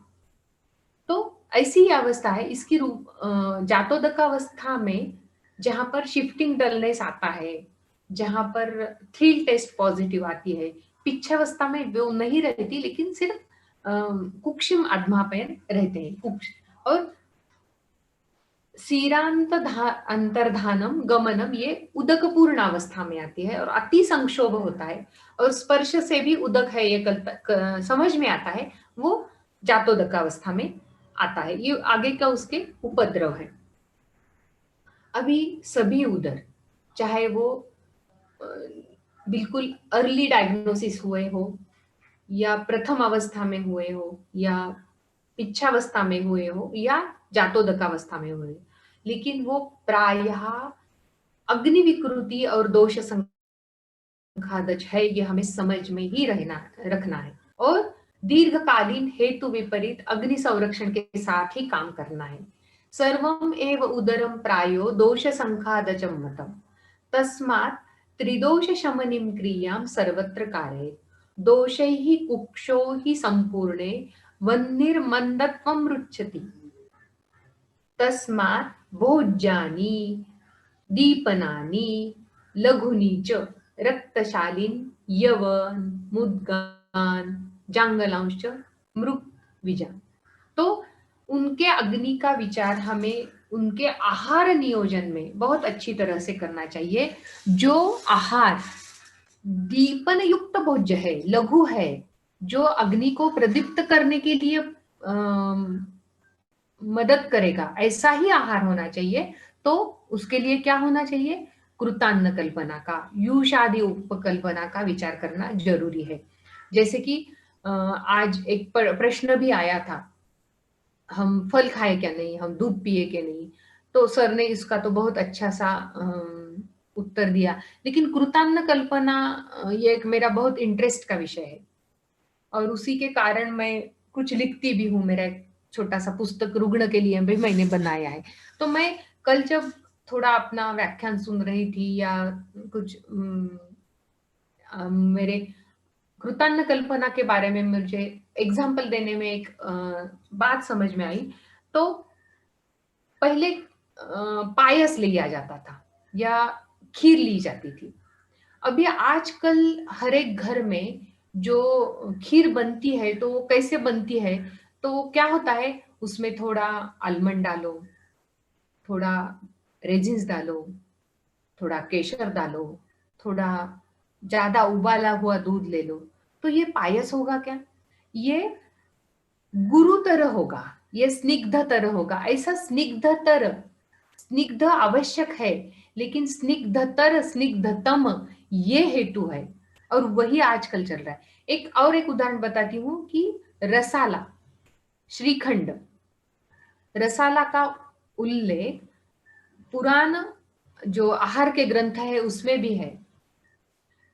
तो ऐसी ही अवस्था है इसकी रूप जातोदकावस्था में, जहां पर शिफ्टिंग डलनेस आता है, जहां पर थ्रिल टेस्ट पॉजिटिव आती है। पिच्छावस्था में वो नहीं रहती, लेकिन सिर्फ कुक्षिम आत्मापयन रहते हैं कुक्ष, और सीरांत अंतर्धानम गमनम ये उदक पूर्ण अवस्था में आती है और अति संक्षोभ होता है और स्पर्श से भी उदक है ये समझ में आता है, वो जातोदक अवस्था में आता है। ये आगे का उसके उपद्रव है। अभी सभी उदर, चाहे वो बिल्कुल अर्ली डायग्नोसिस हुए हो या प्रथम अवस्था में हुए हो या पिच्छावस्था में हुए हो या जातोदकावस्था में हुए, लेकिन वो प्रायः अग्नि विकृति और दोष संखादज है, ये हमें समझ में ही रखना है और दीर्घकालीन हेतु विपरीत अग्नि संरक्षण के साथ ही काम करना है। सर्वम एव उदरम प्रायो दोष संखादजम मतम तस्मात् त्रिदोष शमनिम क्रियां सर्वत्र कारयेत्। दोषैः कुक्षो हि संपूर्णे वह्निर्मन्दत्वं रुच्यति। तस्मात् भोज्यानि दीपनानि लघुनि च रक्तशालीन यवन मुद्गान जांगलांश मृग विजान। तो उनके अग्नि का विचार हमें उनके आहार नियोजन में बहुत अच्छी तरह से करना चाहिए। जो आहार दीपन युक्त भोज्य है, लघु है, जो अग्नि को प्रदीप्त करने के लिए मदद करेगा, ऐसा ही आहार होना चाहिए। तो उसके लिए क्या होना चाहिए? कृतान्न कल्पना का, युषादि उपकल्पना का विचार करना जरूरी है। जैसे कि आज एक प्रश्न भी आया था, हम फल खाए क्या नहीं, हम दूध पिए क्या नहीं। तो सर ने इसका तो बहुत अच्छा सा उत्तर दिया, लेकिन कृतान्न कल्पना ये एक मेरा बहुत इंटरेस्ट का विषय है और उसी के कारण मैं कुछ लिखती भी हूँ। मेरा एक छोटा सा पुस्तक रुग्ण के लिए भी मैंने बनाया है। तो मैं कल जब थोड़ा अपना व्याख्यान सुन रही थी या कुछ मेरे कृतान्न कल्पना के बारे में मुझे एग्जाम्पल देने में एक बात समझ में आई। तो पहले पायस लिया जाता था या खीर ली जाती थी। अभी आजकल हर एक घर में जो खीर बनती है तो वो कैसे बनती है? तो क्या होता है, उसमें थोड़ा आलमंड डालो, थोड़ा रेजिन्स डालो, थोड़ा केसर डालो, थोड़ा ज्यादा उबाला हुआ दूध ले लो। तो ये पायस होगा क्या? ये गुरुतर होगा, ये स्निग्धतर होगा। ऐसा स्निग्धतर, स्निग्ध आवश्यक है, लेकिन स्निग्धतर स्निग्धतम ये हेतु है और वही आजकल चल रहा है। एक उदाहरण बताती हूँ कि रसाला, श्रीखंड, रसाला का उल्लेख पुराण जो आहार के ग्रंथ है उसमें भी है।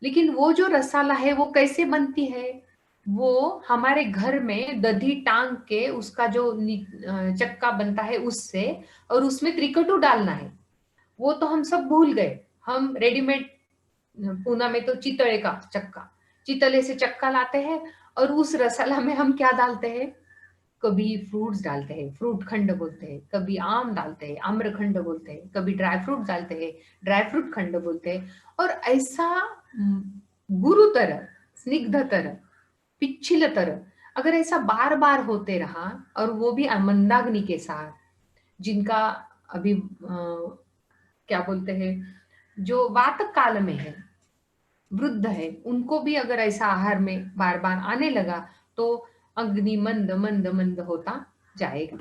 लेकिन वो जो रसाला है वो कैसे बनती है? वो हमारे घर में दधी टांग के उसका जो चक्का बनता है उससे, और उसमें त्रिकटु डालना है। वो तो हम सब भूल गए। हम रेडीमेड पूना में तो चितड़े का चक्का, चितले से चक्का लाते हैं, और उस रसाला में हम क्या डालते हैं? कभी फ्रूट्स डालते हैं, फ्रूट खंड बोलते हैं, कभी आम डालते हैं, आम्र खंड बोलते हैं, कभी ड्राई फ्रूट डालते हैं, ड्राई फ्रूट खंड बोलते हैं। और ऐसा गुरुतर, स्निग्धतर, पिच्छिलतर, अगर ऐसा बार बार होते रहा, और वो भी मंदाग्नि के साथ, जिनका अभी क्या बोलते हैं, जो वातक काल में है, वृद्ध है, उनको भी अगर ऐसा आहार में बार बार आने लगा तो अग्नि मंद मंद मंद होता जाएगा।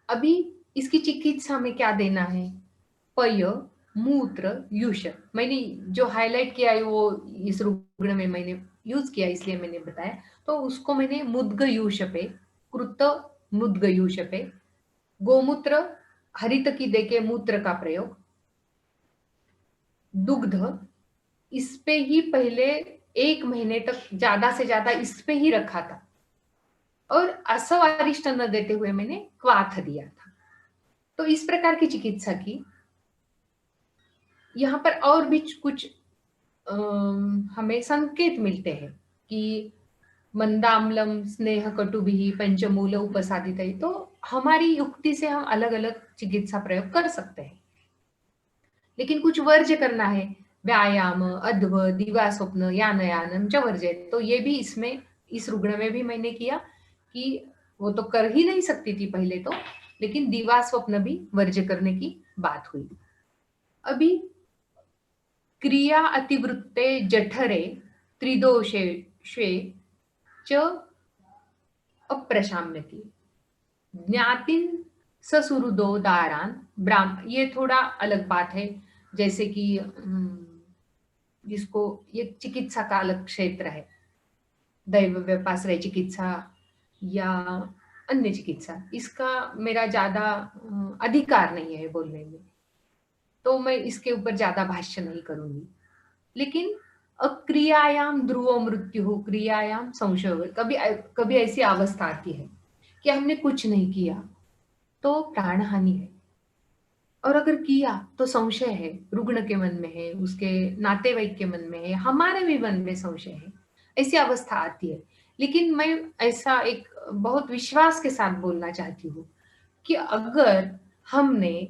अभी इसकी चिकित्सा में क्या देना है? पय, मूत्र, युष। मैंने जो हाईलाइट किया है वो इस रुग्ण में मैंने यूज किया, इसलिए मैंने बताया। तो उसको मैंने मुद्ग यूष पे, कृत मुद्ग यूष पे, गोमूत्र हरित की देके मूत्र का प्रयोग, दुग्ध इस पे ही पहले 1 महीने तक ज्यादा से ज्यादा इस पे ही रखा था, और असवारिष्ट न देते हुए मैंने क्वाथ दिया था। तो इस प्रकार की चिकित्सा की। यहाँ पर और भी कुछ हमें संकेत मिलते हैं कि मंदाम्लम स्नेह कटुभिः पंचमूल उपसादित है, तो हमारी युक्ति से हम अलग अलग चिकित्सा प्रयोग कर सकते हैं। लेकिन कुछ वर्ज्य करना है, व्यायाम, अध्व, दिवा स्वप्न, यानयानम च वर्ज्य। तो ये भी इसमें, इस रुग्ण में भी मैंने किया कि वो तो कर ही नहीं सकती थी पहले तो, लेकिन दिवा स्वप्न भी वर्ज्य करने की बात हुई। अभी क्रिया अतिवृत्ते जठरे त्रिदोषे श्वे च अप्रशाम्यति ज्ञातिन ससुरुदो दारान ब्राह्म। ये थोड़ा अलग बात है, जैसे कि जिसको ये चिकित्सा का अलग क्षेत्र है, दैव व्यापाश्रय चिकित्सा या अन्य चिकित्सा, इसका मेरा ज्यादा अधिकार नहीं है बोलने में, तो मैं इसके ऊपर ज्यादा भाष्य नहीं करूंगी। लेकिन अक्रियायाम ध्रुव मृत्यु, क्रियायाम संशय। कभी कभी ऐसी अवस्था आती है कि हमने कुछ नहीं किया तो प्राण हानि है, और अगर किया तो संशय है, रुग्ण के मन में है, उसके नातेवाईक के मन में है, हमारे भी मन में संशय है। ऐसी अवस्था आती है। लेकिन मैं ऐसा एक बहुत विश्वास के साथ बोलना चाहती हूँ कि अगर हमने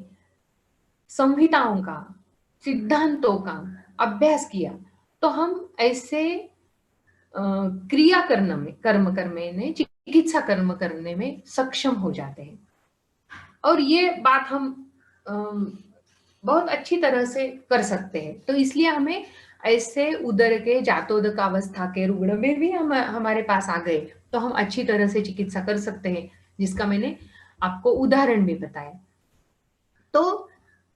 संहिताओं का, सिद्धांतों का अभ्यास किया तो हम ऐसे क्रिया कर्म करने में, चिकित्सा कर्म करने में सक्षम हो जाते हैं। और ये बात हम बहुत अच्छी तरह से कर सकते हैं। तो इसलिए हमें ऐसे उदर के जातोदक अवस्था के रुग्ण में भी हम हमारे पास आ गए तो हम अच्छी तरह से चिकित्सा कर सकते हैं, जिसका मैंने आपको उदाहरण भी बताया। तो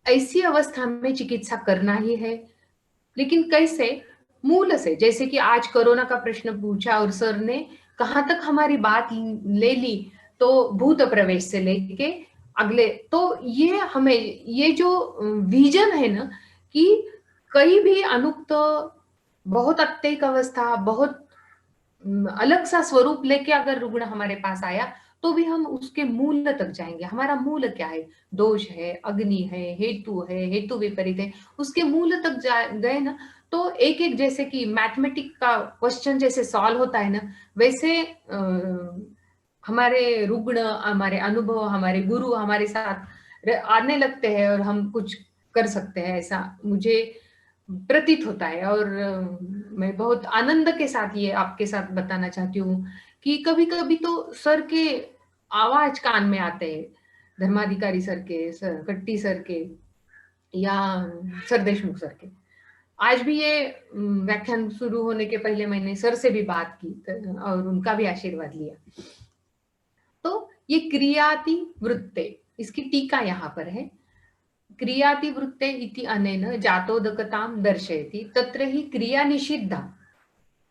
ऐसी अवस्था में चिकित्सा करना ही है। लेकिन कैसे? मूल से, जैसे कि आज कोरोना का प्रश्न पूछा और सर ने कहां तक हमारी बात ले ली, तो भूत प्रवेश से लेके अगले, तो ये हमें ये जो विजन है ना, कि कई भी अनुक्त, बहुत अत्यधिक अवस्था, बहुत अलग सा स्वरूप लेके अगर रुग्ण हमारे पास आया तो भी हम उसके मूल तक जाएंगे। हमारा मूल क्या है? दोष है, अग्नि है, हेतु विपरीत है, उसके मूल तक गए ना, तो एक एक, जैसे कि मैथमेटिक का क्वेश्चन जैसे सॉल्व होता है ना, वैसे हमारे रुग्ण, हमारे अनुभव, हमारे गुरु हमारे साथ आने लगते हैं और हम कुछ कर सकते हैं, ऐसा मुझे प्रतीत होता है। और मैं बहुत आनंद के साथ ये आपके साथ बताना चाहती हूँ कि कभी कभी तो सर के आवाज कान में आते हैं, धर्माधिकारी सर के, सर कट्टी सर के, या सर देशमुख सर के। आज भी ये व्याख्यान शुरू होने के पहले मैंने सर से भी बात की और उनका भी आशीर्वाद लिया। तो ये क्रियाति वृत्ते, इसकी टीका यहाँ पर है। क्रियाति वृत्ते इति अनेन जातोदकताम दर्शयति, तत्र ही क्रिया निषिद्धा।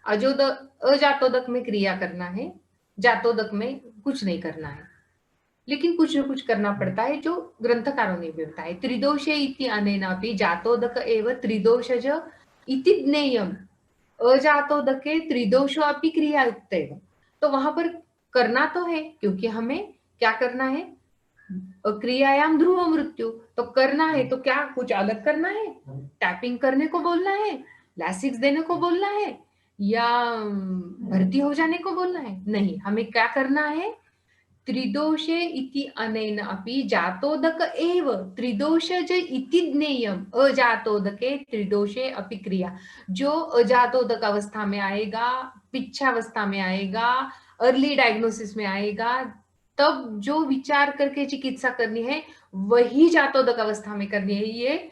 अजातोदक में क्रिया करना है, जातोदक में कुछ नहीं करना है। लेकिन कुछ न कुछ करना पड़ता है, जो ग्रंथकारों ने भी बताया। त्रिदोषे इति अनेनापि जातोदक एव त्रिदोषज इति ज्ञेयम अजातोदके त्रिदोषो अपि क्रिया युक्तैव। तो वहां पर करना तो है, क्योंकि हमें क्या करना है, क्रियायाम ध्रुव मृत्यु। तो करना है तो क्या कुछ अलग करना है, टैपिंग करने को बोलना है, लैसिक्स देने को बोलना है, या भर्ती हो जाने को बोलना है? नहीं, हमें क्या करना है, त्रिदोषे इति अनेन अपि जातोदक एव त्रिदोषज इति ज्ञेयम अजातोदके त्रिदोषे अपि क्रिया। जो अजातोदक अवस्था में आएगा, पिच्छावस्था में आएगा, अर्ली डायग्नोसिस में आएगा, तब जो विचार करके चिकित्सा करनी है वही जातोदक अवस्था में करनी है। ये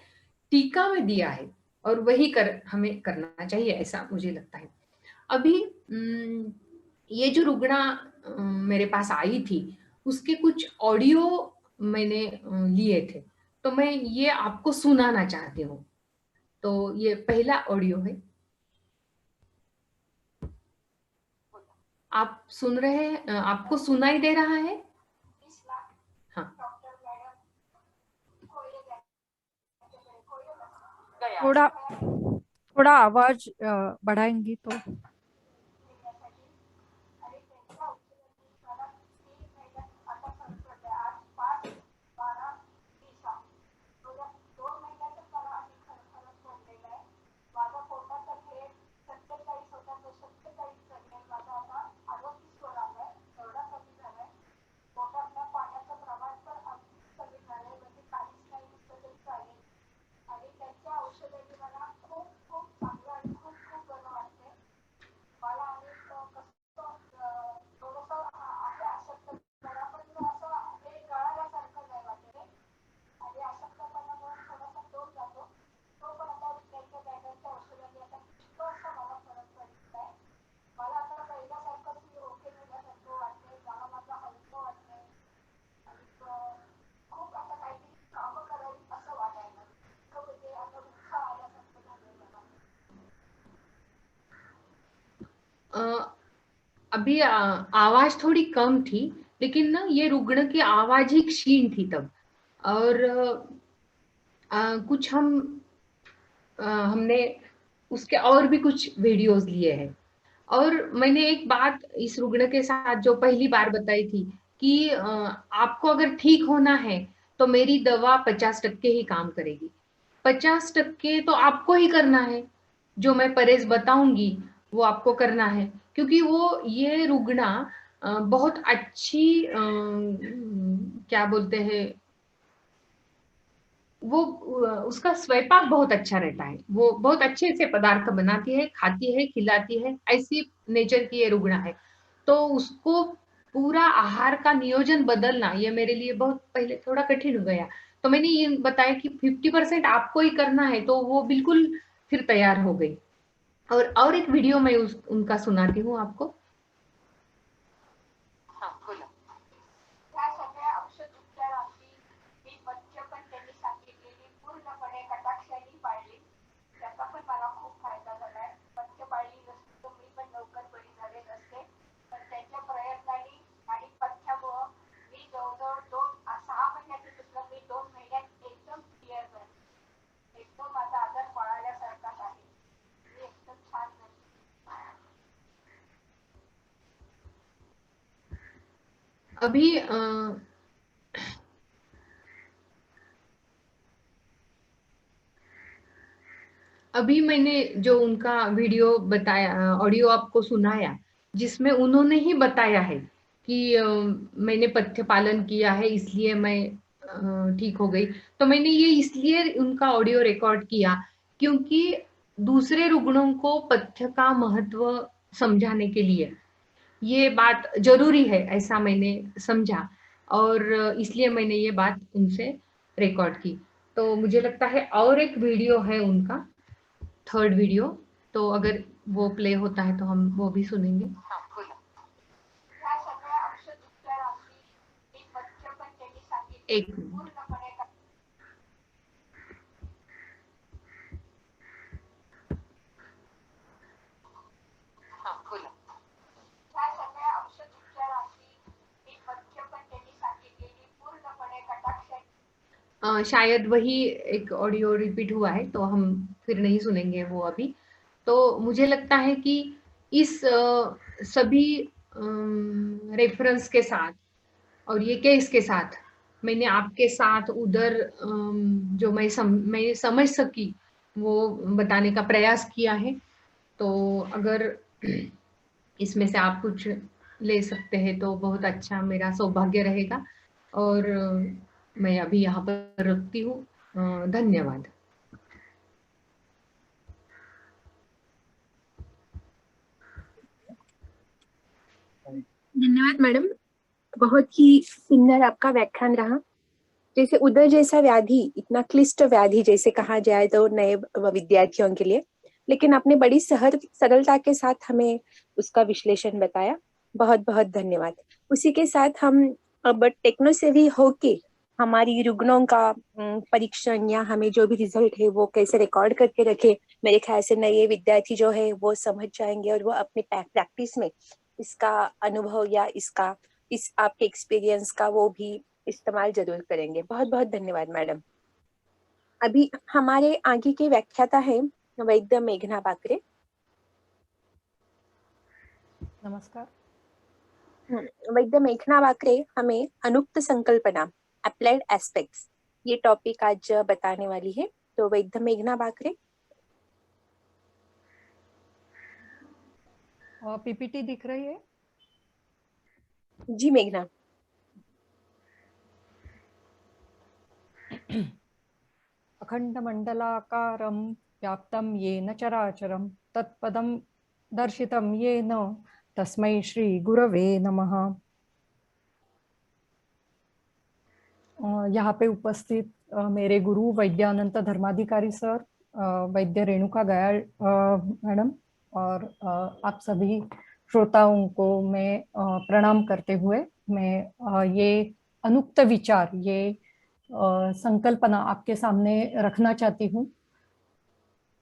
टीका में दिया है और वही हमें करना चाहिए, ऐसा मुझे लगता है। अभी ये जो रुग्णा मेरे पास आई थी, उसके कुछ ऑडियो मैंने लिए थे, तो मैं ये आपको सुनाना चाहती हूँ। तो ये पहला ऑडियो है, आप सुन रहे हैं? आपको सुनाई दे रहा है? हाँ, थोड़ा थोड़ा आवाज बढ़ाएंगी तो। अभी आवाज थोड़ी कम थी, लेकिन ना ये रुग्ण की आवाज ही क्षीण थी तब। और कुछ हमने उसके और भी कुछ वीडियोस लिए हैं। और मैंने एक बात इस रुग्ण के साथ जो पहली बार बताई थी कि आपको अगर ठीक होना है तो मेरी दवा 50% ही काम करेगी। 50% तो आपको ही करना है, जो मैं परहेज बताऊंगी वो आपको करना है, क्योंकि वो ये रुग्णा बहुत अच्छी क्या बोलते हैं, वो उसका स्वयंपाक बहुत अच्छा रहता है, वो बहुत अच्छे से पदार्थ बनाती है, खाती है, खिलाती है, ऐसी नेचर की ये रुग्णा है। तो उसको पूरा आहार का नियोजन बदलना ये मेरे लिए बहुत पहले थोड़ा कठिन हो गया। तो मैंने ये बताया कि 50% आपको ही करना है, तो वो बिल्कुल फिर तैयार हो गई। और एक वीडियो मैं उनका सुनाती हूँ आपको। अभी अभी मैंने जो उनका वीडियो बताया, ऑडियो आपको सुनाया, जिसमें उन्होंने ही बताया है कि मैंने पथ्य पालन किया है इसलिए मैं ठीक हो गई। तो मैंने ये इसलिए उनका ऑडियो रिकॉर्ड किया क्योंकि दूसरे रुग्णों को पथ्य का महत्व समझाने के लिए ये बात जरूरी है, ऐसा मैंने समझा। और इसलिए मैंने ये बात उनसे रिकॉर्ड की। तो मुझे लगता है और एक वीडियो है उनका, थर्ड वीडियो, तो अगर वो प्ले होता है तो हम वो भी सुनेंगे। एक मिनट। शायद वही एक ऑडियो रिपीट हुआ है, तो हम फिर नहीं सुनेंगे वो अभी। तो मुझे लगता है कि इस सभी रेफरेंस के साथ और ये केस के साथ मैंने आपके साथ उधर जो मैं समझ सकी वो बताने का प्रयास किया है। तो अगर इसमें से आप कुछ ले सकते हैं तो बहुत अच्छा, मेरा सौभाग्य रहेगा। और मैं अभी यहाँ पर रखती हूँ। धन्यवाद। धन्यवाद मैडम, बहुत ही सुंदर आपका व्याख्यान रहा। जैसे उदर जैसा व्याधि इतना क्लिष्ट व्याधि जैसे कहा जाए तो नए विद्यार्थियों के लिए, लेकिन आपने बड़ी सरलता के साथ हमें उसका विश्लेषण बताया। बहुत बहुत धन्यवाद। उसी के साथ हम अब टेक्नो सेवी होके हमारी रुग्णों का परीक्षण या हमें जो भी रिजल्ट है वो कैसे रिकॉर्ड करके रखे, मेरे ख्याल से नए विद्यार्थी जो है वो समझ जाएंगे और वो अपने प्रैक्टिस में इसका अनुभव या इस आपके एक्सपीरियंस का वो भी इस्तेमाल जरूर करेंगे। बहुत बहुत धन्यवाद मैडम। अभी हमारे आगे के व्याख्याता है वैद्य मेघना बाकरे। नमस्कार। वैद्य मेघना बाकरे हमें अनुक्त संकल्पना अप्लाइड एस्पेक्ट्स ये टॉपिक आज बताने वाली है। तो वैद्य मेघना बाकरे। पीपीटी दिख रही है? जी मेघना। अखंडमंडलाकारं व्याप्तं येन चराचरं तत्पदं दर्शितं येन तस्मै श्री गुरवे नमः। यहाँ पे उपस्थित मेरे गुरु वैद्यानंत धर्माधिकारी सर, वैद्य रेणुका गयाल मैडम और आप सभी श्रोताओं को मैं प्रणाम करते हुए मैं ये अनुक्त विचार, ये संकल्पना आपके सामने रखना चाहती हूँ।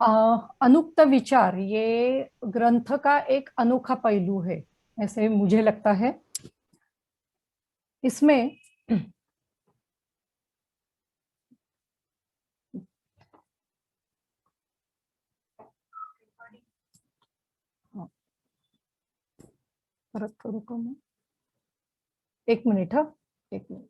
अनुक्त विचार ये ग्रंथ का एक अनोखा पहलू है, ऐसे मुझे लगता है। इसमें परत करू का मैं? एक मिनिट, हाँ एक मिनिट।